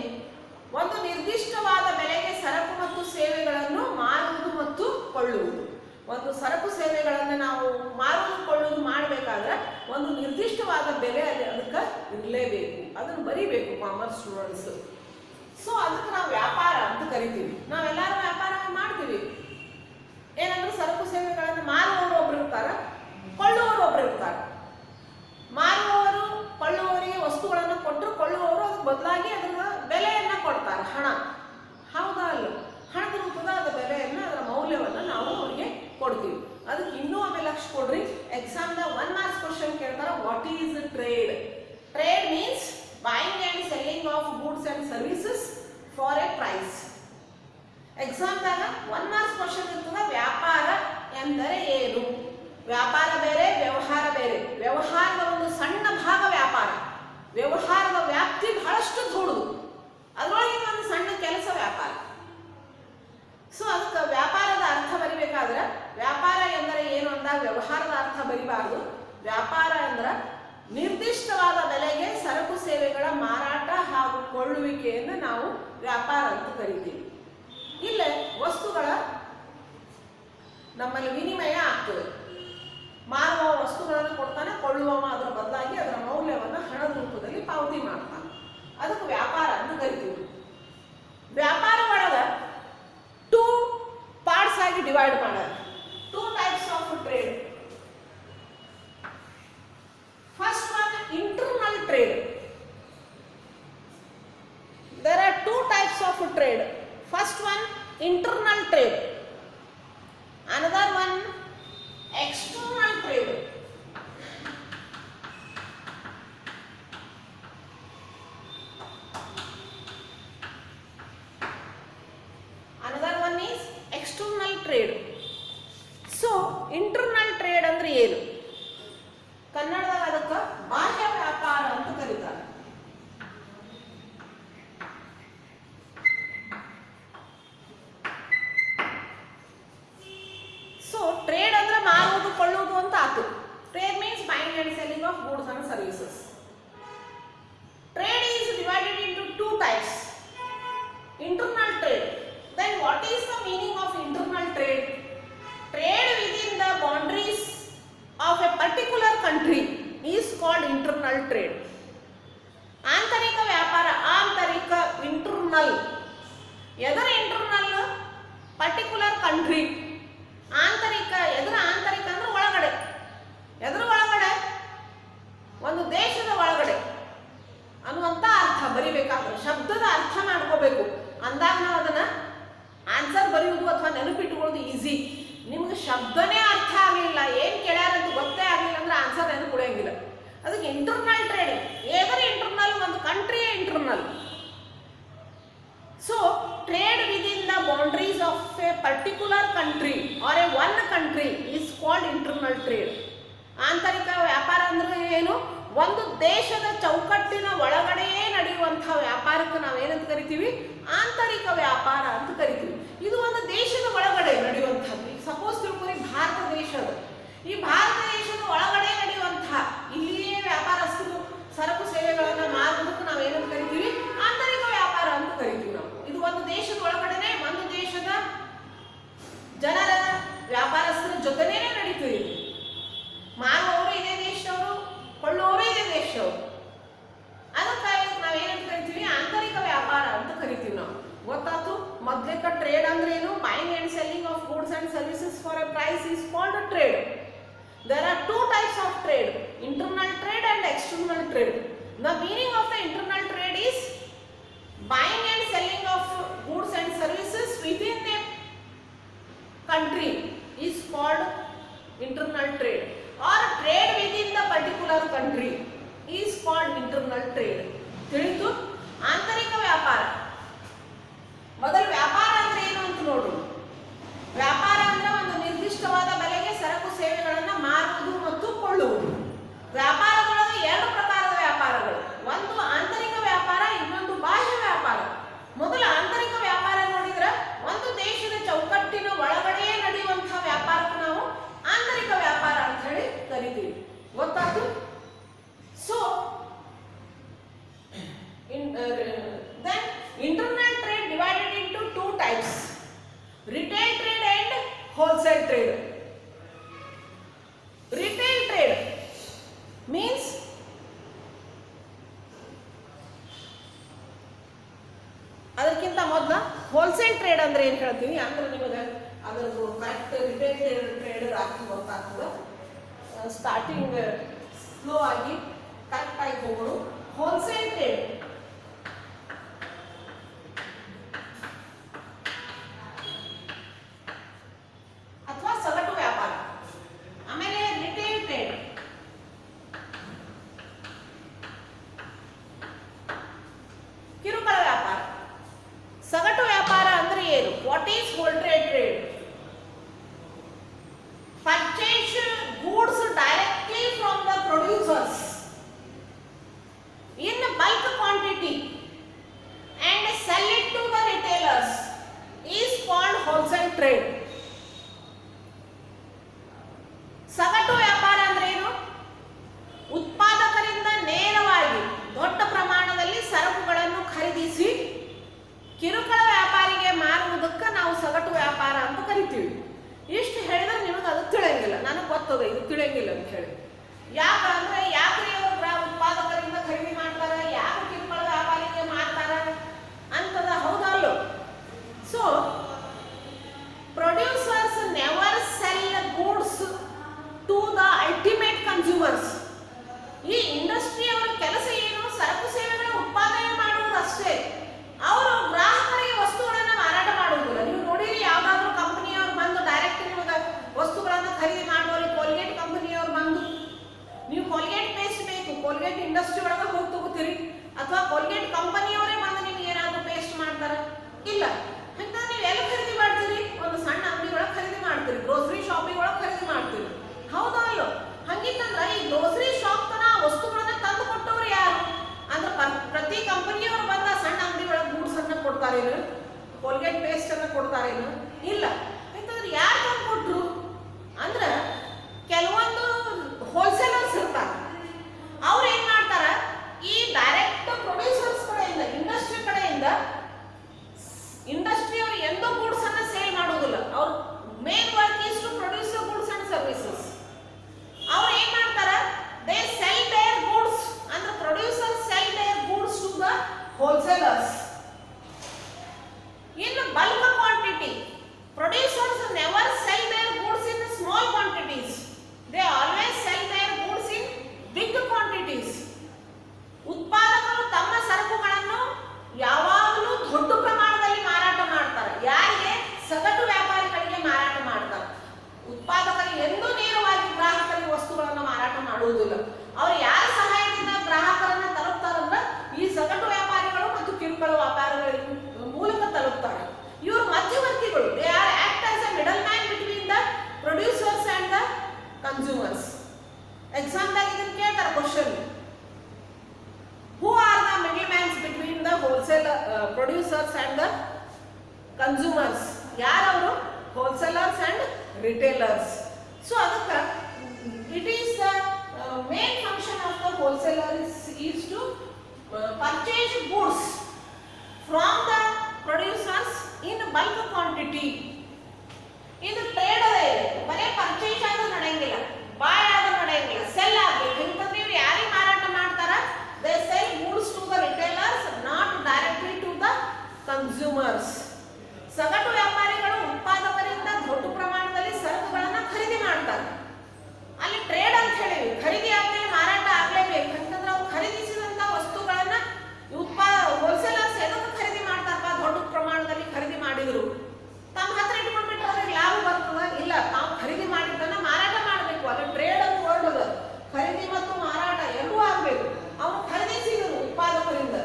ಒಂದು ನಿರ್ದಿಷ್ಟವಾದ ಬೆಲೆಗೆ ಸರಕು ಮತ್ತು ಸೇವೆಗಳನ್ನು ಮಾರುವುದು ಮತ್ತು ಕೊಳ್ಳುವುದು. ಒಂದು ಸರಕು ಸೇವೆಗಳನ್ನು ನಾವು ಮಾರುವುದು ಕೊಳ್ಳುವುದು ಮಾಡಬೇಕಾದ್ರೆ ಒಂದು ನಿರ್ದಿಷ್ಟವಾದ ಬೆಲೆ ಅದಕ್ಕೆ ಇರಲೇಬೇಕು, ಅದನ್ನು ಬರಿಬೇಕು ಕಾಮರ್ಸ್ ಸ್ಟೂಡೆಂಟ್ಸ್. ಸೊ ಅದಕ್ಕೆ ನಾವು ವ್ಯಾಪಾರ ಅಂತ ಕರಿತೀವಿ. ನಾವೆಲ್ಲರೂ ವ್ಯಾಪಾರ ಮಾಡ್ತೀವಿ. ಏನಂದ್ರೆ ಸರಕು ಸೇವೆಗಳನ್ನು ಮಾರುವವರು ಒಬ್ರು ಇರ್ತಾರೆ, ಕೊಳ್ಳುವವರು ಒಬ್ರು ಇರ್ತಾರೆ. ಮಾರುವವರು ಕೊಳ್ಳುವವರಿಗೆ ವಸ್ತುಗಳನ್ನು ಕೊಟ್ಟರು, ಕೊಳ್ಳುವವರು ಅದಕ್ಕೆ ಬದಲಾಗಿ ಅದರ ಬೆಲೆಯನ್ನು ಕೊಡ್ತಾರೆ, ಹಣ. ಹೌದಾ ಅಲ್ಲ? ಹಣದ ರೂಪದ ಅದರ ಬೆಲೆಯನ್ನು, ಅದರ ಮೌಲ್ಯವನ್ನು ನಾವು ಅವರಿಗೆ ಕೊಡ್ತೀವಿ. ಅದಕ್ಕೆ ಇನ್ನೂ ಆಮೇಲೆ ಲಕ್ಷ ಕೊಡ್ರಿ. ಎಕ್ಸಾಮ್ದ 1 ಮಾರ್ಕ್ಸ್ ಕ್ವಶನ್ ಕೇಳ್ತಾರೆ, what is trade? Trade means buying and selling of goods and services for a price. ಎಕ್ಸಾಮ್ದಾಗ 1 ಮಾರ್ಕ್ಸ್ ಕ್ವಶನ್ ಇರ್ತದೆ, ವ್ಯಾಪಾರ ಎಂದರೆ ಏನು? ವ್ಯಾಪಾರ ಬೇರೆ, ವ್ಯವಹಾರ ಬೇರೆ. ವ್ಯವಹಾರದ ಒಂದು ಸಣ್ಣ ಭಾಗ ವ್ಯಾಪಾರ. ವ್ಯವಹಾರದ ವ್ಯಾಪ್ತಿ ಬಹಳಷ್ಟು ದೊಡ್ಡದು, ಅದರೊಳಗಿನ ಒಂದು ಸಣ್ಣ ಕೆಲಸ ವ್ಯಾಪಾರ. ಸೊ ಅದಕ್ಕೆ ವ್ಯಾಪಾರದ ಅರ್ಥ ಬರಿಬೇಕಾದ್ರೆ ವ್ಯಾಪಾರ ಎಂದರೆ ಏನು ಅಂದಾಗ ವ್ಯವಹಾರದ ಅರ್ಥ ಬರಿಬಾರ್ದು. ವ್ಯಾಪಾರ ಅಂದ್ರೆ ನಿರ್ದಿಷ್ಟವಾದ ಬೆಲೆಗೆ ಸರಕು ಸೇವೆಗಳ ಮಾರಾಟ ಹಾಗೂ ಕೊಳ್ಳುವಿಕೆಯನ್ನು ನಾವು ವ್ಯಾಪಾರ ಅಂತ ಕರಿತೀವಿ. ಇಲ್ಲೇ ವಸ್ತುಗಳ ನಮ್ಮಲ್ಲಿ ವಿನಿಮಯ ಆಗ್ತದೆ. ಮಾರುವ ವಸ್ತುಗಳನ್ನು ಕೊಡ್ತಾನೆ, ಕೊಳ್ಳುವವ ಅದರ ಬದಲಾಗಿ ಅದರ ಮೌಲ್ಯವನ್ನು ಹಣದ ರೂಪದಲ್ಲಿ ಪಾವತಿ ಮಾಡ್ತಾನೆ. ಅದಕ್ಕೆ ವ್ಯಾಪಾರ ಅಂತ ಕರಿತೀವಿ. ವ್ಯಾಪಾರ ಒಳಗೆ 2 ಪಾರ್ಟ್ಸ್ ಆಗಿ ಡಿವೈಡ್ ಮಾಡ್ಯಾರ. 2 types of trade. First one internal trade. There are 2 types of trade. First one internal trade, another one external trade. Another one is external trade. So internal trade ಅಂದ್ರೆ ಏನು? ಕನ್ನಡದಾಗ ಅದಕ್ಕೆ ಬಾಹ್ಯ ವ್ಯಾಪಾರ ಅಂತ ಕರೀತಾರೆ. ಟ್ರೇಡ್ ಅಂದ್ರೆ ಮಾರುವುದು ಕೊಳ್ಳುವುದು ಅಂತ ಆಯ್ತು. Trade means buying and selling of goods and services. Trade is divided into 2 types. Internal trade. Then what is the meaning of internal trade? Trade within the boundaries of a particular country is called internal trade. ಆಂತರಿಕ ವ್ಯಾಪಾರ, ಆಂತರಿಕ, internal. ಎದರ internal? Particular country. ಆಂತರಿಕ. ಎದರ ಆಂತರಿಕ ಅಂದ್ರೆ ಒಳಗಡೆ. ಎದರ ಒಳಗಡೆ? ಒಂದು ದೇಶದ ಒಳಗಡೆ ಅನ್ನುವಂಥ ಅರ್ಥ ಬರಿಬೇಕಾದ್ರೆ ಶಬ್ದದ ಅರ್ಥ ಮಾಡ್ಕೋಬೇಕು. ಅಂದಾಗ ನಾವು ಅದನ್ನ ಆನ್ಸರ್ ಬರೆಯುವುದು ಅಥವಾ ನೆನಪಿಟ್ಟುಕೊಳ್ಳೋದು ಈಸಿ. ನಿಮ್ಗೆ ಶಬ್ದನೇ ಅರ್ಥ ಆಗಲಿಲ್ಲ, ಏನು ಕೇಳ್ಯಾರಂತ ಗೊತ್ತೇ ಆಗಲಿಲ್ಲ ಅಂದ್ರೆ ಆನ್ಸರ್ ನೆನಪು ಉಳಿಯಂಗಿಲ್ಲ. ಅದಕ್ಕೆ ಇಂಟರ್ನಲ್ ಟ್ರೇಡ್ ಎದರ ಇಂಟರ್ನಲ್? ಒಂದು ಕಂಟ್ರಿಯ internal. So trade within the boundaries of a particular country or a one country is called internal trade. ಆಂತರಿಕ ವ್ಯಾಪಾರ ಅಂದ್ರೆ ಏನು? ಒಂದು ದೇಶದ ಚೌಕಟ್ಟಿನ ಒಳಗಡೆಯೇ ನಡೆಯುವಂತಹ ವ್ಯಾಪಾರಕ್ಕೆ ನಾವೇನಂತ ಕರಿತೀವಿ? ಆಂತರಿಕ ವ್ಯಾಪಾರ ಅಂತ ಕರಿತೀವಿ. ಇದು ಒಂದು ದೇಶದ ಒಳಗಡೆ ನಡೆಯುವಂಥದ್ದು. ಈಗ ಸಪೋಸ್ ತಿಳ್ಕೊರಿ ಭಾರತ ದೇಶದ, ಈ ಭಾರತ ದೇಶದ ಒಳಗಡೆ ನಡೆಯುವಂತಹ ಇಲ್ಲಿಯೇ ವ್ಯಾಪಾರಸ್ಥರು ಸರಕು ಸೇವೆಗಳನ್ನು ಮಾರುವುದಕ್ಕೆ ನಾವೇನಂತ ಕರಿತೀವಿ? ಆಂತರಿಕ ವ್ಯಾಪಾರ ಅಂತ ಕರಿತೀವಿ ನಾವು. ಇದು ಒಂದು ದೇಶದ ಒಳಗಡೆನೆ ಒಂದು ದೇಶದ ಜನರ ವ್ಯಾಪಾರಸ್ಥರ ಜೊತೆನೇ ನಡೀತೀವಿ. ಮಾರುವವರು ಇದೇ ದೇಶದವರು, ಕೊಳ್ಳುವವರು ಇದೇ ದೇಶದವರು. ಅದಕ್ಕಾಗಿ ನಾವೇನಂತ ಕರಿತೀವಿ? ಆಂತರಿಕ ವ್ಯಾಪಾರ ಅಂತ ಕರಿತೀವಿ ನಾವು. ಗೊತ್ತಾಯ್ತು? ಮೊದಲೇಕ ಟ್ರೇಡ್ ಅಂದ್ರೆ ಏನು? Buying and selling of goods and services for a price is called trade. There are two types of trade, internal trade and external trade. The meaning of the internal trade is buying and selling of goods and services within a country is called internal trade, or trade within the particular country is called internal trade. ತಿಳಿತು? ಆಂತರಿಕ ವ್ಯಾಪಾರ. ಮೊದಲು ವ್ಯಾಪಾರ ಅಂದ್ರೆ ಏನು ಅಂತ ನೋಡು. ವ್ಯಾಪಾರ ಅಂದ್ರೆ ಒಂದು ನಿರ್ದಿಷ್ಟವಾದ ಬೆಲೆಗೆ ಸರಕು ಸೇವೆಗಳನ್ನು ಮಾರುವುದು ಮತ್ತು ಕೊಳ್ಳುವುದು. ವ್ಯಾಪಾರದೊಳಗೆ ಎರಡು ಪ್ರಕಾರದ ವ್ಯಾಪಾರಗಳು, ಒಂದು ಆಂತರಿಕ ವ್ಯಾಪಾರ, ಇನ್ನೊಂದು ಬಾಹ್ಯ ವ್ಯಾಪಾರ. ಮೊದಲು ಆಂತರಿಕ ವ್ಯಾಪಾರ ನೋಡಿದ್ರೆ ಒಂದು ದೇಶದ ಚೌಕಟ್ಟಿನ ಒಳಗಡೆಯೇ ನಡೆಯುವಂತಹ ವ್ಯಾಪಾರಕ್ಕೆ ನಾವು ಆಂತರಿಕ ವ್ಯಾಪಾರ ಅಂತ ಹೇಳಿ ಕರಿತೀವಿ. ಗೊತ್ತಾಯ್ತು? So then internal trade divided into two types, retail trade and wholesale trade. Retail trade means ಅದಕ್ಕಿಂತ ಮೊದಲ ಹೋಲ್ಸೇಲ್ ಟ್ರೇಡ್ ಅಂದ್ರೆ ಏನು ಹೇಳ್ತೀನಿ ಅಂದ್ರೆ ನಿಮಗೆ ಅದರದ್ದು ಕರೆಕ್ಟ್ ರಿಟೇಲ್ ಟ್ರೇಡರ್ ಆಗಿ ಗೊತ್ತಾಗ್ತದೆ. ಸ್ಟಾರ್ಟಿಂಗ್ ಸ್ಲೋ ಆಗಿ ಕರೆಕ್ಟ್ ಆಗಿ ಹೋಗೋಣ. ಹೋಲ್ಸೇಲ್ ಟ್ರೇಡ್ ಅಥವಾ ಸಗಟು ವ್ಯಾಪಾರ. ಆಮೇಲೆ ರಿಟೇಲ್ ಟ್ರೇಡ್, ಕಿರುಕುಳ ವ್ಯಾಪಾರ. ಸಗಟು ವ್ಯಾಪಾರ ಅಂದ್ರೆ ಏನು? What is wholesale trade? Purchase goods directly from the producers in bulk quantity and sell it to the retailers is called wholesale trade. ಸಗಟು ವ್ಯಾಪಾರ ಅಂದ್ರೆ ಏನು? ಉತ್ಪಾದಕರಿಂದ ನೇರವಾಗಿ ದೊಡ್ಡ ಪ್ರಮಾಣದಲ್ಲಿ ಸರಕುಗಳನ್ನು ಖರೀದಿಸಿ ಕಿರುಕುಳ ವ್ಯಾಪಾರಿಗೆ ಮಾರುವುದಕ್ಕೆ ನಾವು ಸಗಟು ವ್ಯಾಪಾರ ಅಂತ ಕರಿತೀವಿ. ಇಷ್ಟು ಹೇಳಿದ್ರೆ ನಿಮಗೆ ಅದು ತಿಳಿಯಂಗಿಲ್ಲ. ನನಗೆ ಗೊತ್ತದ ಇದು ತಿಳಿಯಂಗಿಲ್ಲ ಅಂತ ಹೇಳಿ. ಯಾಕಂದ್ರೆ ಯಾಕ್ರಿ ಅವರು ಉತ್ಪಾದಕರಿಂದ ಖರೀದಿ ಮಾಡ್ತಾರೆ, ಯಾಕೆ ಕಿರುಕುಳ ವ್ಯಾಪಾರಿಗೆ ಮಾರ್ತಾರೆ ಅಂತದ. ಹೌದಲ್ಲೋ? So producers never sell goods to the ultimate consumers. ಈ ಇಂಡಸ್ಟ್ರಿಯವರ ಕೆಲಸ ಏನು? ಸರಕು ಸೇವೆಗಳ ಉತ್ಪಾದನೆ ಮಾಡುವುದು ಅಷ್ಟೇ. ಅವರು ಗ್ರಾಹಕರಿಗೆ ವಸ್ತುಗಳನ್ನು ಮಾರಾಟ ಮಾಡುವುದಿಲ್ಲ. ನೀವು ನೋಡಿರಿ, ಯಾವ್ದಾದ್ರು ಕಂಪನಿಯವರು ಬಂದು ಡೈರೆಕ್ಟ್ ನಿಮಗೆ ವಸ್ತುಗಳನ್ನು ಖರೀದಿ ಮಾಡುವಲ್ಲಿ ಕೋಲ್ಗೇಟ್ ಕಂಪನಿಯವರು ಬಂದು ನೀವು ಕೋಲ್ಗೇಟ್ ಪೇಸ್ಟ್ ಬೇಕು, ಕೋಲ್ಗೇಟ್ ಇಂಡಸ್ಟ್ರಿ ಒಳಗೆ ಹೋಗಿ ತಗೋತೀರಿ, ಅಥವಾ ಕೋಲ್ಗೇಟ್ ಕಂಪನಿಯವರೇ ಬಂದು ನಿಮ್ಗೆ ಏನಾದರೂ ಪೇಸ್ಟ್ ಮಾಡ್ತಾರೆ? ಇಲ್ಲ. ಅಂತ ನೀವು ಎಲ್ಲಿ ಖರೀದಿ ಮಾಡ್ತೀರಿ? ಒಂದು ಸಣ್ಣ ಅಂಗಡಿ ಒಳಗೆ ಖರೀದಿ ಮಾಡ್ತೀರಿ, ಗ್ರೋಸರಿ ಶಾಪಿಂಗ್ ಒಳಗೆ ಖರೀದಿ ಮಾಡ್ತೀರಿ. ಹೌದಾ ಅಲ್ಲೋ? ಹಂಗಿತ್ತಂದ್ರೆ ಈ ಗ್ರೋಸರಿ ಶಾಪ್ ತನ ವಸ್ತುಗಳನ್ನ ತಂದು ಕೊಟ್ಟವ್ರು ಯಾರು? ಕೊಡುವುದಿಲ್ಲ. ಅವ್ರು ಯಾರ ಸಹಾಯದಿಂದ ಗ್ರಾಹಕರನ್ನ ತಲುಪ್ತಾರಂದ್ರೆ ಈ ಸಗಟು ವ್ಯಾಪಾರಿಗಳು ಮತ್ತು ಕಿರುಕುಳ ವ್ಯಾಪಾರಿಗಳ ಮೂಲಕ ತಲುಪ್ತಾರೆ. ಇವರು ಮಧ್ಯವರ್ತಿಗಳು. They are act as a middle man between the producers and the consumers. ಎಕ್ಸಾಮ್ದಾಗ ಇದನ್ನ ಕೇಳ್ತಾರೆ question. Who are the middle mans between the wholesale producers and the consumers? ಯಾರವರು? Wholesalers and retailers. ಸೊ ಅದಕ್ಕೆ it is the main function of the wholesaler is to purchase goods from the producers in bulk quantity. ಇದು trade ಅದೇ, ಬರೀ purchase ಆದ್ರೂ ನಡೆಯಂಗಿಲ್ಲ, ಬಾಯ್ ಆದ್ರೂ ನಡೆಯಂಗಿಲ್ಲ, cell ಆಗಬೇಕು. ಅಂತಂದ್ರೆ ಇವ್ರು ಯಾರಿಗೆ ಮಾರಾಟ ಮಾಡ್ತಾರ? They sell goods to the retailers, not directly to the consumers. ಸಗಟು ವ್ಯಾಪಾರಿಗಳು ಉತ್ಪಾದಕರಿಂದ ದೊಡ್ಡ ಪ್ರಮಾಣದಲ್ಲಿ ಸರಕುಗಳನ್ನು ಖರೀದಿ ಮಾಡ್ತಾರೆ. ಅಲ್ಲಿ ಟ್ರೇಡ್ ಅಂತ ಹೇಳಿವಿ, ಖರೀದಿ ಆದ್ಮೇಲೆ ಮಾರಾಟ ಆಗ್ಲೇಬೇಕು. ಅಂತಂದ್ರೆ ಅವ್ರು ಖರೀದಿಸಿದಂತ ವಸ್ತುಗಳನ್ನ ಹೋಲ್ಸೇಲರ್ಸ್ ಎದಕ್ಕೆ ಖರೀದಿ ಮಾಡ್ತಾರಪ್ಪ? ದೊಡ್ಡ ಪ್ರಮಾಣದಲ್ಲಿ ಖರೀದಿ ಮಾಡಿದ್ರು ತಮ್ಮ ಹತ್ರ ಇಟ್ಕೊಂಡ್ಬಿಟ್ಟು ಅವ್ರಿಗೆ ಲಾಭ ಬರ್ತದ? ಇಲ್ಲ, ತಾವು ಖರೀದಿ ಮಾಡಿದ್ದನ್ನ ಮಾರಾಟ ಮಾಡಬೇಕು. ಅಲ್ಲಿ ಟ್ರೇಡ್ ಅಂತ ವರ್ಡ್ ಅದ. ಖರೀದಿ ಮತ್ತು ಮಾರಾಟ ಎರಡೂ ಆಗ್ಬೇಕು. ಅವ್ರು ಖರೀದಿಸಿದ್ರು ಉತ್ಪಾದಕರಿಂದ,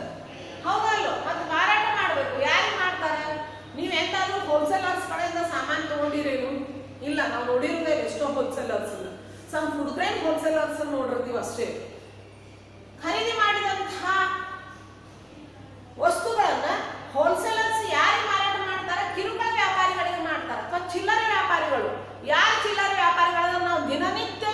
ಹೌದಲ್ಲ? ಮತ್ತೆ ಮಾರಾಟ ಮಾಡಬೇಕು. ಯಾರಿಗೆ ಮಾಡ್ತಾರೆ? ನೀವು ಎಂತಾದ್ರೂ ಹೋಲ್ಸೇಲರ್ಸ್ ಕಡೆಯಿಂದ ಸಾಮಾನು ತಗೊಂಡಿರೇನು? ಇಲ್ಲ, ನಾವು ನೋಡಿರೋದೇ ಎಷ್ಟೋ wholesalers. Some food grain wholesalers ನೋಡಿರ್ತೀವಿ ಅಷ್ಟೇ. ಖರೀದಿ ಮಾಡಿದಂತಹ ವಸ್ತುಗಳನ್ನ ಹೋಲ್ಸೇಲರ್ಸ್ ಯಾರಿಗೆ ಮಾರಾಟ ಮಾಡ್ತಾರೆ? ಕಿರುಕುಳ ವ್ಯಾಪಾರಿಗಳಿಗೆ ಮಾಡ್ತಾರೆ, ಅಥವಾ ಚಿಲ್ಲರೆ ವ್ಯಾಪಾರಿಗಳು. ಯಾರು ಚಿಲ್ಲರೆ ವ್ಯಾಪಾರಿಗಳನ್ನ ನಾವು ದಿನನಿತ್ಯ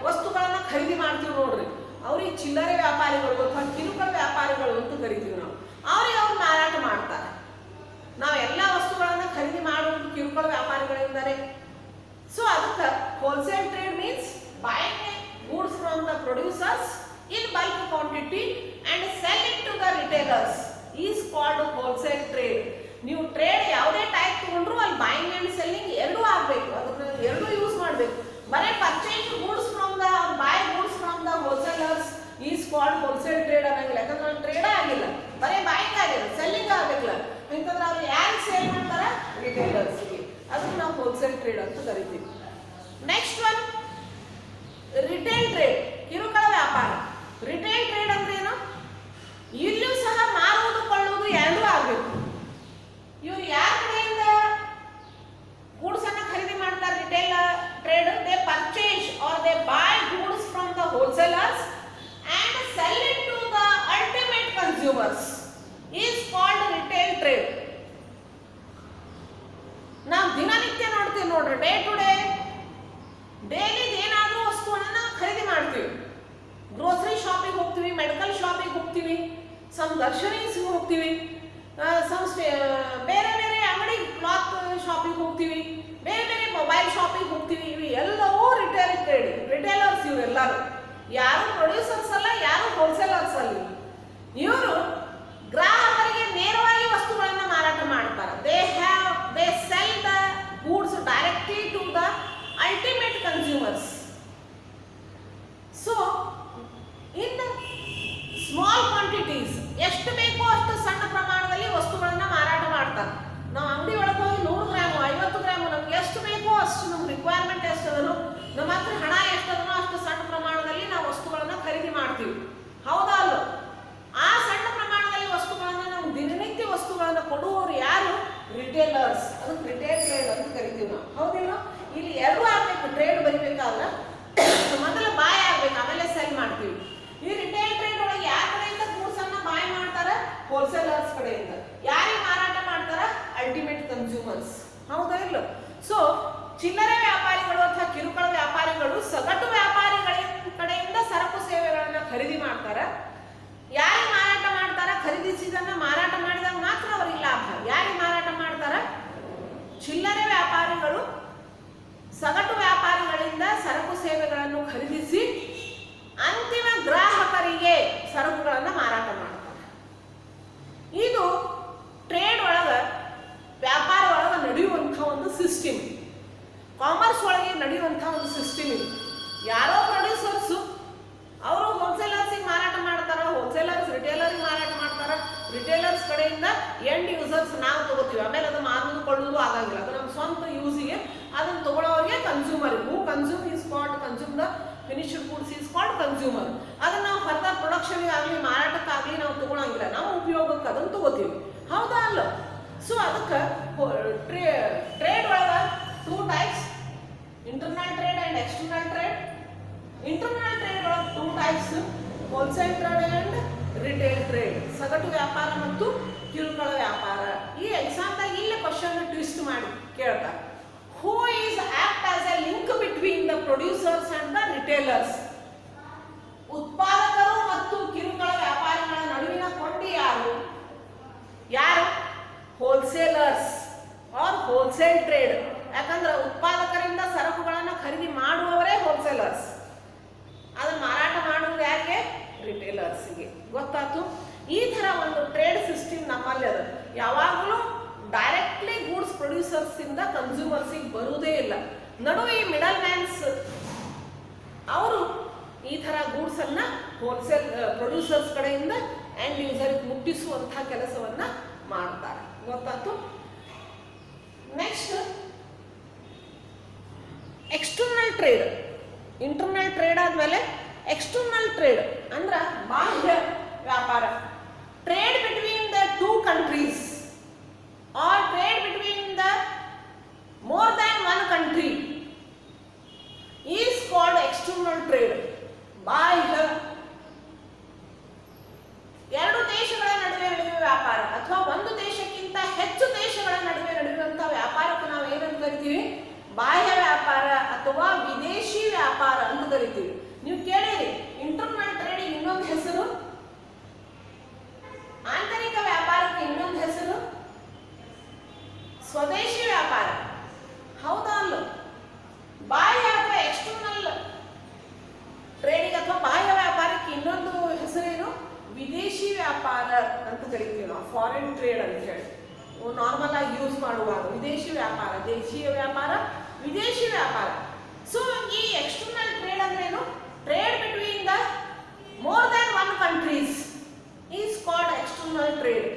ವಸ್ತುಗಳನ್ನ ಖರೀದಿ ಮಾಡ್ತೀವಿ ನೋಡ್ರಿ, ಅವ್ರಿಗೆ ಚಿಲ್ಲರೆ ವ್ಯಾಪಾರಿಗಳು ಅಥವಾ ಕಿರುಕುಳ ವ್ಯಾಪಾರಿಗಳು ಅಂತ ಕರಿತೀವಿ ನಾವು. ಅವ್ರಿಗೆ ಅವ್ರು ಮಾರಾಟ ಮಾಡ್ತಾರೆ. ನಾವು ಎಲ್ಲ ವಸ್ತುಗಳನ್ನ ಖರೀದಿ ಮಾಡುವುದು ಕಿರುಕುಳ ವ್ಯಾಪಾರಿಗಳಿಂದಲೇ. ಸೊ ಅದಕ್ಕೆ wholesale trade means buying goods from the producers in bulk quantity and sell it to the retailers is called wholesale trade. ನೀವು ಟ್ರೇಡ್ ಯಾವುದೇ ಟೈಪ್ ತಗೊಂಡ್ರು ಅಲ್ಲಿ ಬೈಯಿಂಗ್ ಅಂಡ್ ಸೆಲ್ಲಿಂಗ್ ಎರಡೂ ಆಗಬೇಕು. ಅದನ್ನ ಎರಡೂ ಯೂಸ್ ಮಾಡಬೇಕು. ಬರೀ purchase goods from the by goods from the wholesalers is called wholesale trade ಅನ್ನಂಗಿಲ್ಲ. ಯಾಕಂದ್ರೆ ಅಲ್ಲಿ ಟ್ರೇಡ್ ಆಗಿಲ್ಲ, ಬರೀ ಬೈಯಿಂಗ್ ಆಗಿದೆ, ಸೆಲ್ಲಿಂಗ್ ಆಗಬೇಕಲ್ಲ. ಯಾಕಂದ್ರೆ ಅವ್ರು ಯಾರಿಗೆ ಸೇಲ್ ಮಾಡ್ತಾರೆ? ರಿಟೇಲರ್ಸ್ಗೆ. ಅದಕ್ಕೆ ನಾವು ಹೋಲ್ಸೇಲ್ ಟ್ರೇಡ್ ಅಂತ ಕರಿತೀವಿ. ನೆಕ್ಸ್ಟ್ ಒನ್ ರಿಟೇಲ್ ಟ್ರೇಡ್, ಕಿರುಕುಳ ವ್ಯಾಪಾರ. ರಿಟೇಲ್ ಟ್ರೇಡ್ ಅಂದ್ರೆ ಏನು? ಇಲ್ಲೂ ಸಹ ಮಾರುವುದು ಕೊಳ್ಳುವುದು ಎರಡೂ ಆಗಬೇಕು. ಇವ್ರು ಯಾರ ಕಡೆಯಿಂದ ಗೂಡ್ಸ್ ಅನ್ನ ಖರೀದಿ ಮಾಡ್ತಾರೆ? Retail trade. They purchase or they buy goods from the wholesalers and sell it to the ultimate consumers is called retail trade. ನಾವು ದಿನನಿತ್ಯ ನೋಡ್ತೀವಿ ನೋಡ್ರಿ, ಡೇ ಟು ಡೇ ಡೈಲಿ ಏನಾದರೂ ವಸ್ತುವನ್ನ ಖರೀದಿ ಮಾಡ್ತೀವಿ. ಗ್ರೋಸರಿ ಶಾಪಿಗೆ ಹೋಗ್ತೀವಿ, ಮೆಡಿಕಲ್ ಶಾಪಿಗೆ ಹೋಗ್ತೀವಿ, ಸಮ್ ದರ್ಶನೀಸ್ಗೆ ಹೋಗ್ತೀವಿ, ಬೇರೆ ಬೇರೆ ಅಂಗಡಿ ಕ್ಲಾತ್ ಶಾಪಿಗೆ ಹೋಗ್ತೀವಿ, ಬೇರೆ ಬೇರೆ ಮೊಬೈಲ್ ಶಾಪಿಗೆ ಹೋಗ್ತೀವಿ. ಇವು ಎಲ್ಲವೂ ರಿಟೇಲ್ ಟ್ರೇಡ್. ರಿಟೇಲರ್ಸ್ ಇವರೆಲ್ಲರೂ ಯಾರು ಪ್ರೊಡ್ಯೂಸರ್ಸ್ ಅಲ್ಲ, ಯಾರು ಹೋಲ್ಸೇಲರ್ಸ್ ಅಲ್ಲ. ಇವರು ಗ್ರಾಹಕರಿಗೆ ನೇರವಾಗಿ ವಸ್ತುಗಳನ್ನ ಮಾರಾಟ ಮಾಡ್ತಾರೆ. They sell the goods directly to the ultimate consumers. So in small quantities, ಎಷ್ಟು ಬೇಕೋ ಅಷ್ಟು ಸಣ್ಣ ಪ್ರಮಾಣದಲ್ಲಿ ವಸ್ತುಗಳನ್ನ ಮಾರಾಟ ಮಾಡ್ತಾರೆ. ನಾವು ಅಂಗಡಿ ಒಳಗೆ ಹೋಗಿ 100 ಗ್ರಾಮು 50 ಗ್ರಾಮು ನಮ್ಗೆ ಎಷ್ಟು ಬೇಕೋ ಅಷ್ಟು, ನಮ್ಗೆ ರಿಕ್ವೈರ್ಮೆಂಟ್ ಎಷ್ಟು ಅದನ್ನು, ನಮ್ಮ ಹತ್ರ ಹಣ ಎಷ್ಟು ಅದನ್ನೋ ಅಷ್ಟು ಸಣ್ಣ ಪ್ರಮಾಣದಲ್ಲಿ ನಾವು ವಸ್ತುಗಳನ್ನ ಖರೀದಿ ಮಾಡ್ತೀವಿ, ಹೌದಾ ಅಲ್ಲ? ಆ ಸಣ್ಣ ಪ್ರಮಾಣದಲ್ಲಿ ವಸ್ತುಗಳನ್ನ ನಾವು ದಿನನಿತ್ಯ ವಸ್ತುಗಳನ್ನ ಕೊಡುವವರು ಯಾರು? ರಿಟೇಲರ್ಸ್. ಅದಕ್ಕೆ ರಿಟೇಲ್ ಟ್ರೇಡ್ ಅಂತ ಕರಿತೀವಿ ನಾವು, ಹೌದಿಲ್ಲ? ಇಲ್ಲಿ ಎರಡೂ ಆಗಬೇಕು. ಟ್ರೇಡ್ ಬರಿಬೇಕಾದ್ರೆ ಮೊದಲು ಬಾಯ್ ಆಗ್ಬೇಕು, ಆಮೇಲೆ ಸೆಲ್ ಮಾಡ್ತೀವಿ. ಈ ರಿಟೇಲ್ ಟ್ರೇಡ್ ಒಳಗೆ ಯಾರ ಕಡೆಯಿಂದ ಗೂಡ್ಸ್ ಅನ್ನ ಬಾಯ್ ಮಾಡ್ತಾರ? ಹೋಲ್ಸೇಲರ್ಸ್ ಕಡೆಯಿಂದ. ಯಾರಿಗೆ ಮಾರಾಟ ಮಾಡ್ತಾರ? ಅಲ್ಟಿಮೇಟ್ ಕನ್ಸ್ಯೂಮರ್ಸ್, ಹೌದಾ ಇಲ್ಲ? ಸೊ ಚಿಲ್ಲರೆ ವ್ಯಾಪಾರಿಗಳು ಅಥವಾ ಕಿರುಕುಳ ವ್ಯಾಪಾರಿಗಳು ಸಗಟು ವ್ಯಾಪಾರಿಗಳ ಕಡೆಯಿಂದ ಸರಕು ಸೇವೆಗಳನ್ನ ಖರೀದಿ ಮಾಡ್ತಾರ. ಯಾರಿಗೆ ಮಾರಾಟ ಮಾಡ್ತಾರ? ಖರೀದಿಸಿದನ್ನ ಮಾರಾಟ ಮಾಡಿದಾಗ ಮಾತ್ರ ಅವ್ರಿಗೆ ಲಾಭ. ಯಾರಿಗೆ ಮಾರಾಟ ಮಾಡ್ತಾರ? ಚಿಲ್ಲರೆ ವ್ಯಾಪಾರಿಗಳು ಸಗಟು ವ್ಯಾಪಾರಿಗಳಿಂದ ಸರಕು ಸೇವೆಗಳನ್ನು ಖರೀದಿಸಿ ಅಂತಿಮ ಗ್ರಾಹಕರಿಗೆ ಸರಕುಗಳನ್ನು ಮಾರಾಟ ಮಾಡ್ತಾರೆ. ಇದು ಟ್ರೇಡ್ ಒಳಗ, ವ್ಯಾಪಾರ ಒಳಗ ನಡೆಯುವಂಥ ಒಂದು ಸಿಸ್ಟಮ್. ಕಾಮರ್ಸ್ ಒಳಗೆ ನಡೆಯುವಂಥ ಒಂದು ಸಿಸ್ಟಮ್ ಇದು. ಯಾರೋ ಪ್ರೊಡ್ಯೂಸರ್ಸು ಅವರು ಹೋಲ್ಸೇಲರ್ಸಿಗೆ ಮಾರಾಟ ಮಾಡ್ತಾರ, ಹೋಲ್ಸೇಲರ್ಸ್ ರಿಟೇಲರ್ಗೆ ಮಾರಾಟ ಮಾಡ್ತಾರ. ರಿಟೇಲರ್ಸ್ ಕಡೆಯಿಂದ ಎಂಡ್ ಯೂಸರ್ಸ್ ನಾವು ತಗೋತೀವಿ, ಆಮೇಲೆ ಅದು ಮಾರುವುದು ಕೊಳ್ಳುವುದು ಆಗಂಗಿಲ್ಲ. ಅದು ನಮ್ಮ ಸ್ವಂತ ಯೂಸಿಗೆ ಅದನ್ನು ತಗೊಳ್ಳೋರಿಗೆ consumer. Who consume is called consume the finished goods is called consumer. ಅದನ್ನ ನಾವು ಫರ್ದರ್ ಪ್ರೊಡಕ್ಷನ್ಗೆ ಆಗಲಿ ಮಾರಾಟಕ್ಕಾಗಲಿ ನಾವು ತಗೊಳಂಗಿಲ್ಲ, ನಾವು ಉಪಯೋಗಕ್ಕೆ ಅದನ್ನು ತಗೋತೀವಿ, ಹೌದಾ ಅಲ್ಲ? ಸೊ ಅದಕ್ಕೆ ಟ್ರೇಡ್ ಒಳಗೆ 2 types, internal trade and external trade. Internal trade ಒಳಗೆ 2 types, wholesale trade and retail trade, ಸಗಟು ವ್ಯಾಪಾರ ಮತ್ತು ಕಿರುಕುಳ ವ್ಯಾಪಾರ. ಈ ಎಕ್ಸಾಮ್ದಾಗ ಇಲ್ಲಿ ಕ್ವಶನ್ ಟ್ವಿಸ್ಟ್ ಮಾಡಿ ಕೇಳ್ತಾರೆ. Who is act as a link between the producers and the retailers? ಉತ್ಪಾದಕರು ಮತ್ತು ಕಿರುಕುಳ ವ್ಯಾಪಾರಿಗಳ ನಡುವಿನ ಕೊಂಡಿ ಯಾರು? Wholesalers are wholesale trade. ಯಾಕಂದ್ರೆ ಉತ್ಪಾದಕರಿಂದ ಸರಕುಗಳನ್ನು ಖರೀದಿ ಮಾಡುವವರೇ ಹೋಲ್ಸೇಲರ್ಸ್, ಅದನ್ನು ಮಾರಾಟ ಮಾಡುವುದು ಯಾರಿಗೆ? ರಿಟೇಲರ್ಸ್ಗೆ. ಗೊತ್ತಾಯ್ತು? ಈ ಥರ ಒಂದು ಟ್ರೇಡ್ ಸಿಸ್ಟಮ್ ನಮ್ಮಲ್ಲಿ ಅದ. ಯಾವಾಗಲೂ ಡೈರೆಕ್ಟ್ಲಿ ಗೂಡ್ಸ್ ಪ್ರೊಡ್ಯೂಸರ್ಸ್ ಇಂದ ಕನ್ಸ್ಯೂಮರ್ಸಿಗೆ ಬರುವುದೇ ಇಲ್ಲ. ನಡುವೆ ಈ ಮಿಡಲ್ ಮ್ಯಾನ್ಸ್ ಅವರು ಈ ಥರ ಗೂಡ್ಸ್ ಅನ್ನ ಹೋಲ್ಸೇಲ್ ಪ್ರೊಡ್ಯೂಸರ್ಸ್ ಕಡೆಯಿಂದ ಎಂಡ್ ಯೂಸರ್ಗೆ ಮುಟ್ಟಿಸುವಂತಹ ಕೆಲಸವನ್ನ ಮಾಡ್ತಾರೆ. ಗೊತ್ತಾಯ್ತು? Next external trade. Internal trade ಆದ್ಮೇಲೆ ಎಕ್ಸ್ಟರ್ನಲ್ ಟ್ರೇಡ್ ಅಂದ್ರೆ ಬಾಹ್ಯ ವ್ಯಾಪಾರ. Trade between the 2 countries or trade between the more than 1 country is called external trade. ಬಾಹ್ಯ, 2 ದೇಶಗಳ ನಡುವೆ ನಡೆಯುವ ವ್ಯಾಪಾರ ಅಥವಾ ಒಂದು ದೇಶಕ್ಕಿಂತ ಹೆಚ್ಚು ದೇಶಗಳ ನಡುವೆ ನಡೆಯುವಂತಹ ವ್ಯಾಪಾರಕ್ಕೆ ನಾವು ಏನಂತ ಕರಿತೀವಿ? ಬಾಹ್ಯ ವ್ಯಾಪಾರ ಅಥವಾ ವಿದೇಶಿ ವ್ಯಾಪಾರ ಅಂತ ಕರಿತೀವಿ. ನೀವು ಕೇಳಿರಿ, ಇಂಟರ್ನಲ್ ಟ್ರೇಡ್ ಇನ್ನೊಂದು ಹೆಸರು, ಆಂತರಿಕ ವ್ಯಾಪಾರಕ್ಕೆ ಇನ್ನೊಂದು ಹೆಸರು ಸ್ವದೇಶಿ ವ್ಯಾಪಾರ, ಹೌದಾ ಅಲ್ಲ? ಬಾಹ್ಯ ಅಥವಾ ಎಕ್ಸ್ಟರ್ನಲ್ ಟ್ರೇಡಿಂಗ್ ಅಥವಾ ಬಾಹ್ಯ ವ್ಯಾಪಾರಕ್ಕೆ ಇನ್ನೊಂದು ಹೆಸರೇನು? ವಿದೇಶಿ ವ್ಯಾಪಾರ ಅಂತ ಕರಿತೀವಿ ನಾವು, ಫಾರಿನ್ ಟ್ರೇಡ್ ಅಂತ ಹೇಳಿ ನಾರ್ಮಲ್ ಆಗಿ ಯೂಸ್ ಮಾಡುವಾಗ. ವಿದೇಶಿ ವ್ಯಾಪಾರ, ದೇಶೀಯ ವ್ಯಾಪಾರ, ವಿದೇಶಿ ವ್ಯಾಪಾರ. ಸೊ ಈ ಎಕ್ಸ್ಟರ್ನಲ್ ಟ್ರೇಡ್ ಅಂದ್ರೇನು? Trade between the more than 1 countries is called external trade.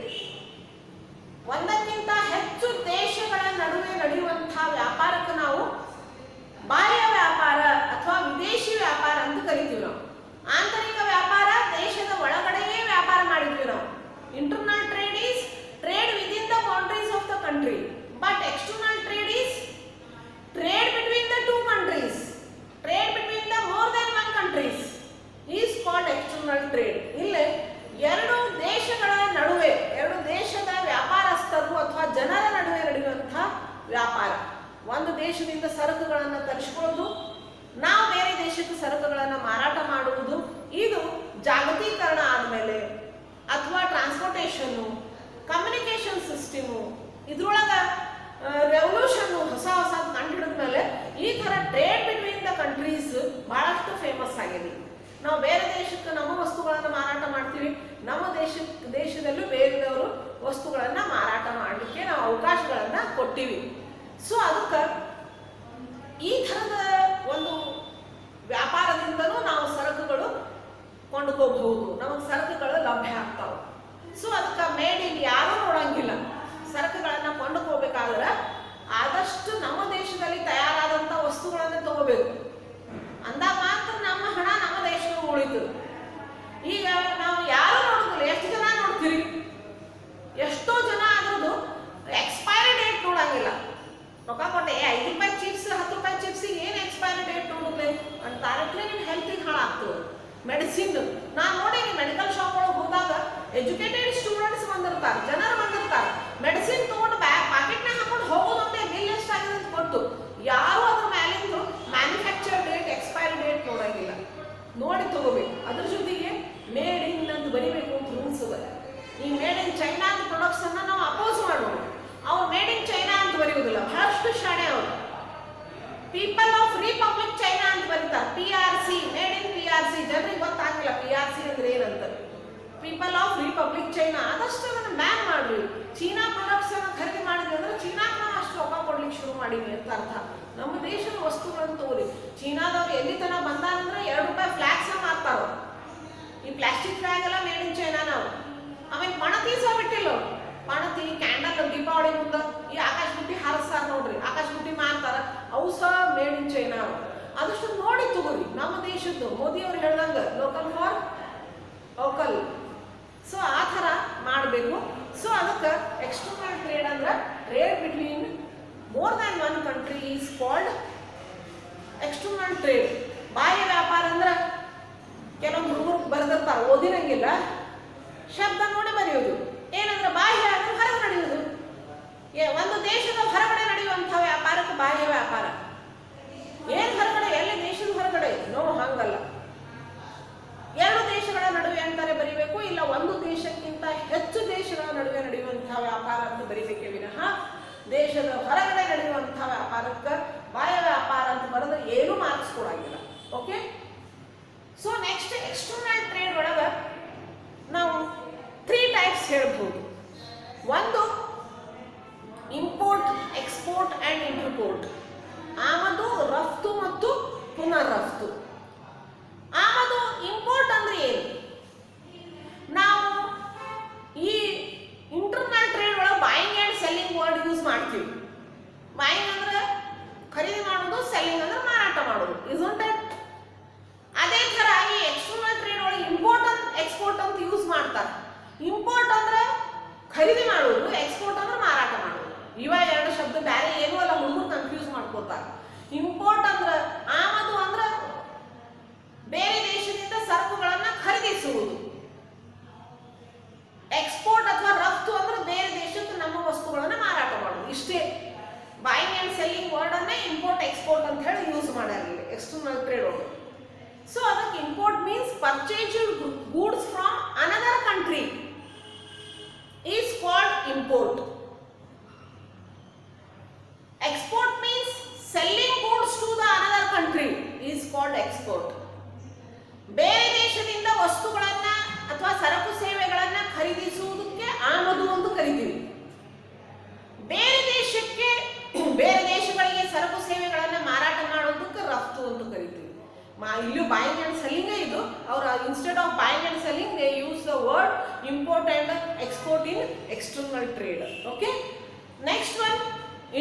ಒಂದಕ್ಕಿಂತ ಹೆಚ್ಚು ದೇಶಗಳ ನಡುವೆ ನಡೆಯುವಂತಹ ವ್ಯಾಪಾರಕ್ಕೆ ನಾವು ಬಾಹ್ಯ ವ್ಯಾಪಾರ ಅಥವಾ ವಿದೇಶಿ ವ್ಯಾಪಾರ ಅಂತ ಕರಿತೀವಿ ನಾವು. ಆಂತರಿಕ ವ್ಯಾಪಾರ ದೇಶದ ಒಳಗಡೆಯೇ ವ್ಯಾಪಾರ ಮಾಡಿದ್ವಿ ನಾವು. Internal trade is trade within the boundaries of the country, but external trade is trade between the 2 countries, trade between the more than 1 countries is called external trade. ಇಲ್ಲಿ 2 ದೇಶಗಳ ನಡುವೆ, 2 ದೇಶದ ವ್ಯಾಪಾರಸ್ಥರು ಅಥವಾ ಜನರ ನಡುವೆ ನಡೆಯುವಂತಹ ವ್ಯಾಪಾರ. ಒಂದು ದೇಶದಿಂದ ಸರಕುಗಳನ್ನು ತರಿಸಿಕೊಳ್ಳುವುದು, ನಾವು ಬೇರೆ ದೇಶಕ್ಕೆ ಸರಕುಗಳನ್ನು ಮಾರಾಟ ಮಾಡುವುದು. ಇದು ಜಾಗತೀಕರಣ ಆದಮೇಲೆ ಅಥವಾ ಟ್ರಾನ್ಸ್ಪೋರ್ಟೇಷನ್ನು, ಕಮ್ಯುನಿಕೇಶನ್ ಸಿಸ್ಟಮು, ಇದ್ರೊಳಗೆ ರೆವಲ್ಯೂಷನ್ ಹೊಸ ಕಂಡುಹಿಡಿದ ಮೇಲೆ ಈ ಥರ ಟ್ರೇಡ್ ಬಿಟ್ವೀನ್ ದ ಕಂಟ್ರೀಸ್ ಬಹಳಷ್ಟು ಫೇಮಸ್ ಆಗಿದೆ. ನಾವು ಬೇರೆ ದೇಶಕ್ಕೆ ನಮ್ಮ ವಸ್ತುಗಳನ್ನು ಮಾರಾಟ ಮಾಡ್ತೀವಿ, ನಮ್ಮ ದೇಶದಲ್ಲೂ ಬೇರೆದವರು ವಸ್ತುಗಳನ್ನು ಮಾರಾಟ ಮಾಡಲಿಕ್ಕೆ ನಾವು ಅವಕಾಶಗಳನ್ನು ಕೊಟ್ಟಿವಿ. ಸೊ ಅದಕ್ಕೆ ಈ ಥರದ ಒಂದು ವ್ಯಾಪಾರದಿಂದಲೂ ನಾವು ಸರಕುಗಳು ಕೊಂಡ್ಕೋಬಹುದು, ನಮಗೆ ಸರಕುಗಳು ಲಭ್ಯ ಆಗ್ತಾವೆ. ಸೊ ಅದಕ್ಕೆ ಮೇಡ್ ಇನ್ ಯಾರೂ ನೋಡಂಗಿಲ್ಲ. ಸರಕುಗಳನ್ನು ಕೊಂಡುಕೋಬೇಕಾದ್ರೆ ಆದಷ್ಟು ನಮ್ಮ ದೇಶದಲ್ಲಿ ತಯಾರಾದಂಥ ವಸ್ತುಗಳನ್ನು ತಗೋಬೇಕು, ಅಂದಾಗ ಮಾತ್ರ ನಮ್ಮ ಹಣ ನಮ್ಮ ದೇಶಕ್ಕೆ ಉಳಿತು. ಈಗ ನಾವು ಯಾರು ನೋಡುದಿಲ್ಲ, ಎಷ್ಟು ಜನ ನೋಡ್ತೀರಿ? ಎಷ್ಟೋ ಜನ ಅದ್ರದ್ದು ಎಕ್ಸ್ಪೈರಿ ಡೇಟ್ ನೋಡಂಗಿಲ್ಲ. ರೊಕ್ಕ ಕೊಟ್ಟೆ 5 ರೂಪಾಯಿ ಚಿಪ್ಸ್, 10 ರೂಪಾಯಿ ಚಿಪ್ಸಿಗೆ ಏನು ಎಕ್ಸ್ಪೈರಿ ಡೇಟ್ ನೋಡುತ್ತೆ ಅಂತಾರೆ. ನಿಮ್ಮ ಹೆಲ್ತಿಗೆ ಹಾಳಾಗ್ತದೆ. ಮೆಡಿಸಿನ್ ನಾನು ನೋಡೀನಿ, ಮೆಡಿಕಲ್ ಶಾಪ್ ಒಳಗೆ ಹೋದಾಗ ಎಜುಕೇಟೆಡ್ ಸ್ಟೂಡೆಂಟ್ಸ್ ಬಂದಿರ್ತಾರೆ, ಜನರು ಬಂದಿರ್ತಾರೆ, ಮೆಡಿಸಿನ್ ತೊಗೊಂಡು ಪಾಕೆಟ್ನಾಗ ಹಾಕೊಂಡು ಹೋಗೋದಂತೆ ಬಿಲ್ ಎಷ್ಟಾಗಿದೆ ಅಂತ ಕೊಟ್ಟು ಯಾರು ಅದ್ರ ಮ್ಯಾಲಿಂದು ಮ್ಯಾನುಫ್ಯಾಕ್ಚರ್ ಡೇಟ್, ಎಕ್ಸ್ಪೈರಿ ಡೇಟ್ ನೋಡಂಗಿಲ್ಲ. ನೋಡಿ ತಗೋಬೇಕು. ಅದ್ರ ಜೊತೆಗೆ ಮೇಡ್ ಇನ್ ಅಂತ ಬರಿಬೇಕು ಅಂತ ರೂಲ್ಸ್ ಅದ. ಈ ಮೇಡ್ ಇನ್ ಚೈನಾ ಅಂತ ಪ್ರಾಡಕ್ಟ್ಸ್ ಅನ್ನ ನಾವು ಅಪೋಸ್ ಮಾಡೋಣ. ಅವ್ರು ಮೇಡ್ ಇನ್ ಚೈನಾ ಅಂತ ಬರೆಯುವುದಿಲ್ಲ, ಬಹಳಷ್ಟು ಶಾಣೆ ಅವರು. ಪೀಪಲ್ ಆಫ್ ರಿಪಬ್ಲಿಕ್ ಚೈನಾ ಅಂತ ಬರೀತಾರೆ, PRC, ಮೇಡ್ ಇನ್ PRC. ಜನರಿಗೆ ಗೊತ್ತಾಗಿಲ್ಲ PRC ಅಂದ್ರೆ ಏನಂತ. ಪೀಪಲ್ ಆಫ್ ರಿಪಬ್ಲಿಕ್ ಚೈನಾ, ಆದಷ್ಟು ಅದನ್ನು ಬ್ಯಾನ್ ಮಾಡ್ರಿ. ಚೀನಾ ಪ್ರಾಡಕ್ಟ್ಸ್ ಅನ್ನು ಖರೀದಿ ಮಾಡಿದ್ವಿ ಅಂದ್ರೆ ಚೀನಾಗೆ ನಾವು ಅಷ್ಟು ರೊಕ್ಕ ಕೊಡ್ಲಿಕ್ಕೆ ಶುರು ಮಾಡಿದ್ವಿ ಅಂತ ಅರ್ಥ. ನಮ್ಮ ದೇಶದ ವಸ್ತುಗಳನ್ನು ತಗೋರಿ. ಚೀನಾದವ್ರು ಎಲ್ಲಿ ತನಕ ಬಂದಾರಂದ್ರೆ 2 ರೂಪಾಯಿ ಫ್ಲಾಗ್ಸ್ ಮಾರ್ತಾರ. ಈ ಪ್ಲಾಸ್ಟಿಕ್ ಫ್ಲಾಗ್ ಎಲ್ಲ ಮೇಡ್ ಇನ್ ಚೈನಾ. ನಾವು ಆಮೇಲೆ ಪಣತಿ ಸಹ ಬಿಟ್ಟಿಲ್ಲ. ಪಣತಿ, ಕ್ಯಾಂಡಲ್, ದೀಪಾವಳಿ ಮುಂದೆ ಈ ಆಕಾಶ ಬುಟ್ಟಿ ಹಾರಿಸ್ತಾರ ನೋಡ್ರಿ, ಆಕಾಶ ಬುಟ್ಟಿ ಮಾರ್ತಾರ, ಅವು ಸಹ ಮೇಡ್ ಇನ್ ಚೈನಾ. ಅದಷ್ಟು ನೋಡಿ ತಗೋರಿ. ನಮ್ಮ ದೇಶದ್ದು ಮೋದಿ ಅವ್ರು ಹೇಳ್ದಂಗೆ ಲೋಕಲ್ ಫಾರ್ ಲೋಕಲ್. ಸೊ ಆ ಥರ ಮಾಡಬೇಕು. ಸೊ ಅದಕ್ಕೆ ಎಕ್ಸ್ಟರ್ನಲ್ ಟ್ರೇಡ್ ಅಂದ್ರೆ trade between more than one country is called external trade. ಬಾಹ್ಯ ವ್ಯಾಪಾರ ಅಂದ್ರೆ ಕೆಲವೊಂದು ಹುಡುಗರು ಬರೆದಿರ್ತಾರೆ, ಓದಿರಂಗಿಲ್ಲ, ಶಬ್ದ ನೋಡಿ ಬರೆಯೋದು. ಏನಂದ್ರೆ ಬಾಹ್ಯ ಅಂದ್ರೆ ಹೊರಗೆ ನಡೆಯೋದು. ಒಂದು ದೇಶದ ಹೊರಗಡೆ ನಡೆಯುವಂಥ ವ್ಯಾಪಾರಕ್ಕೆ ಬಾಹ್ಯ ವ್ಯಾಪಾರ. ಏನು ಹೊರಗಡೆ? ಎಲ್ಲಿ ದೇಶದ ಹೊರಗಡೆ? ನೋ, ಹಂಗಲ್ಲ. ಎರಡು ದೇಶಗಳ ನಡುವೆ ಅಂತಾರೆ ಬರಿಬೇಕು, ಇಲ್ಲ ಒಂದು ದೇಶಕ್ಕಿಂತ ಹೆಚ್ಚು ದೇಶಗಳ ನಡುವೆ ನಡೆಯುವಂತಹ ವ್ಯಾಪಾರ ಅಂತ ಬರಿಬೇಕೇ ವಿನಃ ದೇಶದ ಹೊರಗಡೆ ನಡೆಯುವಂತಹ ವ್ಯಾಪಾರಕ್ಕೆ ಬಾಹ್ಯ ವ್ಯಾಪಾರ ಅಂತ ಬರೆದ್ರೆ ಏನು ಮಾರ್ಕ್ಸ್ ಕೊಡಂಗಿಲ್ಲ. Okay. So next external trade ಒಳಗೆ ನಾವು 3 ಟೈಪ್ಸ್ ಹೇಳ್ಬೋದು. ಒಂದು ಇಂಪೋರ್ಟ್, ಎಕ್ಸ್ಪೋರ್ಟ್ ಆ್ಯಂಡ್ ಇಂಟರ್ಪೋರ್ಟ್. ಆಮದು, ರಫ್ತು ಮತ್ತು ಪುನರ್ ರಫ್ತು. ಆಮದು ಇಂಪೋರ್ಟ್ ಅಂದ್ರೆ ಏನು? ನಾವು ಈ ಇಂಟರ್ನಲ್ ಟ್ರೇಡ್ ಒಳಗೆ buying and selling word use ಮಾಡ್ತೀವಿ. ಬಾಯಿಂಗ್ ಅಂದ್ರೆ ಖರೀದಿ ಮಾಡೋದು, ಸೆಲ್ಲಿಂಗ್ ಅಂದ್ರೆ ಮಾರಾಟ ಮಾಡೋದು. Isn't it? ಅದೇ ಥರ ಈ ಎಕ್ಸ್ಟರ್ನಲ್ ಟ್ರೇಡ್ ಒಳಗೆ ಇಂಪೋರ್ಟ್ ಅಂತ ಎಕ್ಸ್ಪೋರ್ಟ್ ಅಂತ ಯೂಸ್ ಮಾಡ್ತಾರೆ. ಇಂಪೋರ್ಟ್ ಅಂದ್ರೆ ಖರೀದಿ ಮಾಡೋದು, ಎಕ್ಸ್ಪೋರ್ಟ್ ಅಂದ್ರೆ ಮಾರಾಟ ಮಾಡೋದು. ಇವ ಎರಡು ಶಬ್ದ ಬೇರೆ ಏನೂ ಅಲ್ಲ, ಹುಡುಗರು ಕನ್ಫ್ಯೂಸ್ ಮಾಡ್ಕೋತಾರೆ. ಇಂಪೋರ್ಟ್ ಅಂದ್ರೆ ಆಮದು ಅಂದ್ರೆ ಬೇರೆ ದೇಶದಿಂದ ಸರಕುಗಳನ್ನ ಖರೀದಿಸುವುದು. ಎಕ್ಸ್ಪೋರ್ಟ್ ಅಥವಾ ರಫ್ತು ಅಂದ್ರೆ ಬೇರೆ ದೇಶಕ್ಕೆ ನಮ್ಮ ವಸ್ತುಗಳನ್ನ ಮಾರಾಟ ಮಾಡೋದು. ಇಷ್ಟೇ. ಬಾಯಿಂಗ್ ಆ್ಯಂಡ್ ಸೆಲ್ಲಿಂಗ್ ವರ್ಡ್ ಅನ್ನೇ ಇಂಪೋರ್ಟ್, ಎಕ್ಸ್ಪೋರ್ಟ್ ಅಂತ ಹೇಳಿ ಯೂಸ್ ಮಾಡ್ಯಾರ ಎಕ್ಸ್ಟರ್ನಲ್ ಟ್ರೇಡ್ ಒಳಗೆ. ಸೊ ಅದಕ್ಕೆ import means purchased goods from another country is called import. Export means selling goods to the another country is called export. ಬೇರೆ ದೇಶದಿಂದ ವಸ್ತುಗಳನ್ನ ಅಥವಾ ಸರಕು ಸೇವೆಗಳನ್ನ ಖರೀದಿಸುವುದಕ್ಕೆ ಆಮದು ಅಂತ ಕರಿತೀವಿ. ಬೇರೆ ದೇಶಗಳಿಗೆ ಸರಕು ಸೇವೆಗಳನ್ನ ಮಾರಾಟ ಮಾಡೋದಕ್ಕೆ ರಫ್ತು ಅಂತ ಕರಿತೀವಿ. ಇಲ್ಲೂ ಬಾಯಿಂಗ್ ಆ್ಯಂಡ್ ಸೆಲ್ಲಿಂಗ್ ಇದು. ಅವರು instead of buying and selling they use the word import and export in external trade. Okay. Next one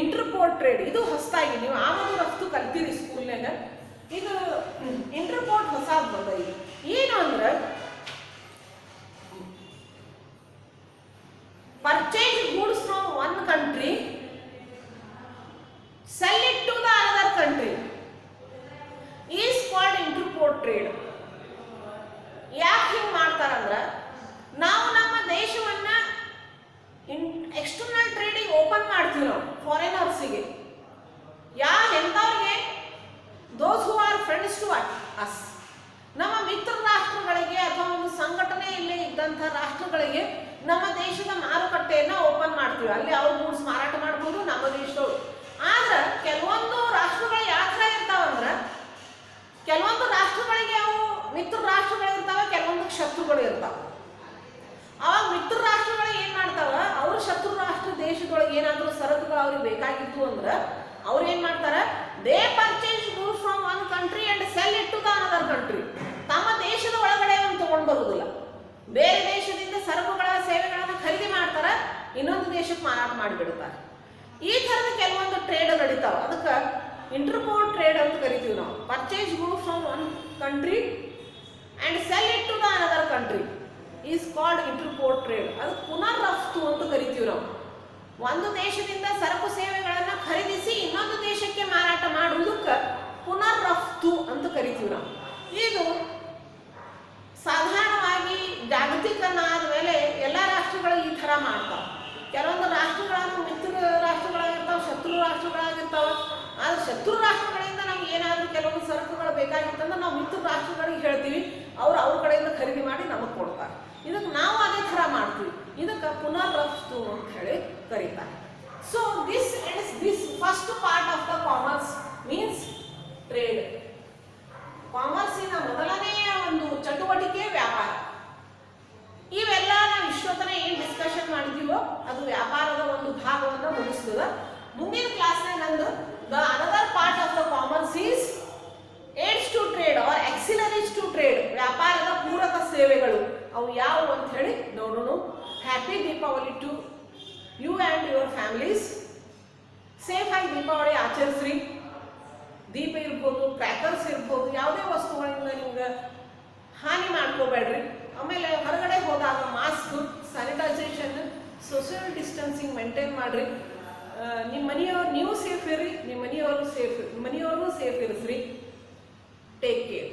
entrepot trade. ಇದು ಹೊಸದಾಗಿ ನೀವು ಆಮದು ರಫ್ತು ಕಲ್ತೀರಿ ಸ್ಕೂಲ್ನಾಗ. ಇದು ಇಂಟರ್ಪೋರ್ಟ್ ಹೊಸದು ಬಂದ. ಇದು ಏನು ಅಂದ್ರೆ purchase goods from one country, sell it to the another country is called entrepot trade. ಯಾಕೆ ಹಿಂಗೆ ಮಾಡ್ತಾರಂದ್ರೆ ನಾವು ನಮ್ಮ ದೇಶವನ್ನ ಎಕ್ಸ್ಟರ್ನಲ್ ಟ್ರೇಡಿಗೆ ಓಪನ್ ಮಾಡ್ತೀವಿ ನಾವು ಫಾರಿನರ್ಸಿಗೆ. ಎಂಥವ್ರಿಗೆ? Those who are friends to us. ನಮ್ಮ ಮಿತ್ರ ರಾಷ್ಟ್ರಗಳಿಗೆ ಅಥವಾ ಒಂದು ಸಂಘಟನೆಯಲ್ಲೇ ಇದ್ದಂಥ ರಾಷ್ಟ್ರಗಳಿಗೆ ನಮ್ಮ ದೇಶದ ಮಾರುಕಟ್ಟೆಯನ್ನು ಓಪನ್ ಮಾಡ್ತೀವಿ. ಅಲ್ಲಿ ಅವ್ರ ಗೂಡ್ಸ್ ಮಾರಾಟ ಮಾಡ್ಬೋದು ನಮ್ಮ ದೇಶದವ್ರು. ಆದ್ರೆ ಕೆಲವೊಂದು ರಾಷ್ಟ್ರಗಳು ಯಾವ ಥರ ಇರ್ತಾವಂದ್ರೆ ಕೆಲವೊಂದು ರಾಷ್ಟ್ರಗಳಿಗೆ ಅವು ಮಿತ್ರ ರಾಷ್ಟ್ರಗಳಿರ್ತಾವೆ, ಕೆಲವೊಂದು ಶತ್ರುಗಳು ಇರ್ತಾವೆ. ಅವಾಗ ಮಿತ್ರ ರಾಷ್ಟ್ರಗಳು ಏನ್ ಮಾಡ್ತಾವ, ಅವ್ರ ಶತ್ರು ರಾಷ್ಟ್ರ ದೇಶದೊಳಗೆ ಏನಾದರೂ ಸರಕುಗಳು ಅವ್ರಿಗೆ ಬೇಕಾಗಿತ್ತು ಅಂದ್ರೆ ಅವ್ರು ಏನ್ ಮಾಡ್ತಾರ, they purchase goods from one country and sell it to the another country. ತಮ್ಮ ದೇಶದ ಒಳಗಡೆ ಒಂದು ತಗೊಂಡು ಬರುವುದಿಲ್ಲ, ಬೇರೆ ದೇಶದಿಂದ ಸರಕುಗಳ ಸೇವೆಗಳನ್ನು ಖರೀದಿ ಮಾಡ್ತಾರ, ಇನ್ನೊಂದು ದೇಶಕ್ಕೆ ಮಾರಾಟ ಮಾಡಿಬಿಡ್ತಾರೆ. ಈ ಥರದ ಕೆಲವೊಂದು ಟ್ರೇಡ್ ನಡೀತಾವ. ಅದಕ್ಕೆ ಇಂಟರ್ಪೋರ್ಟ್ ಟ್ರೇಡ್ ಅಂತ ಕರಿತೀವಿ ನಾವು. Purchase goods from one country and sell it to the another country is called entrepot trade. ಅದು ಪುನರ್ ರಫ್ತು ಅಂತ ಕರಿತೀವಿ ನಾವು. ಒಂದು ದೇಶದಿಂದ ಸರಕು ಸೇವೆಗಳನ್ನು ಖರೀದಿಸಿ ಇನ್ನೊಂದು ದೇಶಕ್ಕೆ ಮಾರಾಟ ಮಾಡುವುದಕ್ಕೆ ಪುನರ್ ರಫ್ತು ಅಂತ ಕರಿತೀವಿ ನಾವು. ಇದು ಸಾಧಾರಣವಾಗಿ ಜಾಗತಿಕರಣ ಆದಮೇಲೆ ಎಲ್ಲ ರಾಷ್ಟ್ರಗಳು ಈ ಥರ ಮಾಡ್ತಾವೆ. ಕೆಲವೊಂದು ರಾಷ್ಟ್ರಗಳನ್ನು ಮಿತ್ರ ರಾಷ್ಟ್ರಗಳಾಗಿರ್ತಾವೆ, ಶತ್ರು ರಾಷ್ಟ್ರಗಳಾಗಿರ್ತಾವೆ. ಆದರೆ ಶತ್ರು ರಾಷ್ಟ್ರಗಳಿಂದ ನಮ್ಗೆ ಏನಾದರೂ ಕೆಲವೊಂದು ಸರಕುಗಳು ಬೇಕಾಗಿತ್ತಂದ್ರೆ ನಾವು ಮಿತ್ರ ರಾಷ್ಟ್ರಗಳಿಗೆ ಹೇಳ್ತೀವಿ, ಅವ್ರು ಅವ್ರ ಕಡೆಯಿಂದ ಖರೀದಿ ಮಾಡಿ ನಮಗೆ ಕೊಡ್ತಾರೆ. ಇದಕ್ಕೆ ನಾವು ಅದೇ ಥರ ಮಾಡ್ತೀವಿ. ಇದಕ್ಕೆ ಪುನರ್ ರಫ್ತು ಅಂತ ಹೇಳಿ ಕರೀತಾರೆ. So this first part of the commerce means trade. ಕಾಮರ್ಸಿನ ಮೊದಲನೆಯ ಒಂದು ಚಟುವಟಿಕೆ ವ್ಯಾಪಾರ. ಇವೆಲ್ಲ ನಾವು ಇಷ್ಟೊತ್ತನೇ ಏನು ಡಿಸ್ಕಷನ್ ಮಾಡಿದೀವೋ ಅದು ವ್ಯಾಪಾರದ ಒಂದು ಭಾಗವನ್ನು ಮುಗಿಸ್ತದ. ಮುಂದಿನ ಕ್ಲಾಸ್ನಾಗ ನಂದು the another part of the commerce is aids to trade or auxiliaries to trade. ವ್ಯಾಪಾರದ ಪೂರಕ ಸೇವೆಗಳು ಅವು ಯಾವುವು ಅಂತ ಹೇಳಿ ನೋಡೋಣ. Happy Deepavali to you and your families. Safe ಆಗಿ ದೀಪಾವಳಿ ಆಚರಿಸ್ರಿ. ದೀಪ ಇರ್ಬೋದು, ಕ್ರ್ಯಾಕರ್ಸ್ ಇರ್ಬೋದು, ಯಾವುದೇ ವಸ್ತುಗಳಿಂದ ನಿಮ್ಗೆ ಹಾನಿ ಮಾಡ್ಕೋಬೇಡ್ರಿ. ಆಮೇಲೆ ಹೊರಗಡೆ ಹೋದಾಗ mask, sanitization, social distancing maintain ಮಾಡಿರಿ. ನಿಮ್ಮ ಮನೆಯವ್ರು ನೀವು ಸೇಫ್ ಇರ್ರಿ, ನಿಮ್ಮ ಮನೆಯವ್ರಿಗೂ ಸೇಫ್ ಇರಿಸ್ರಿ. Take care.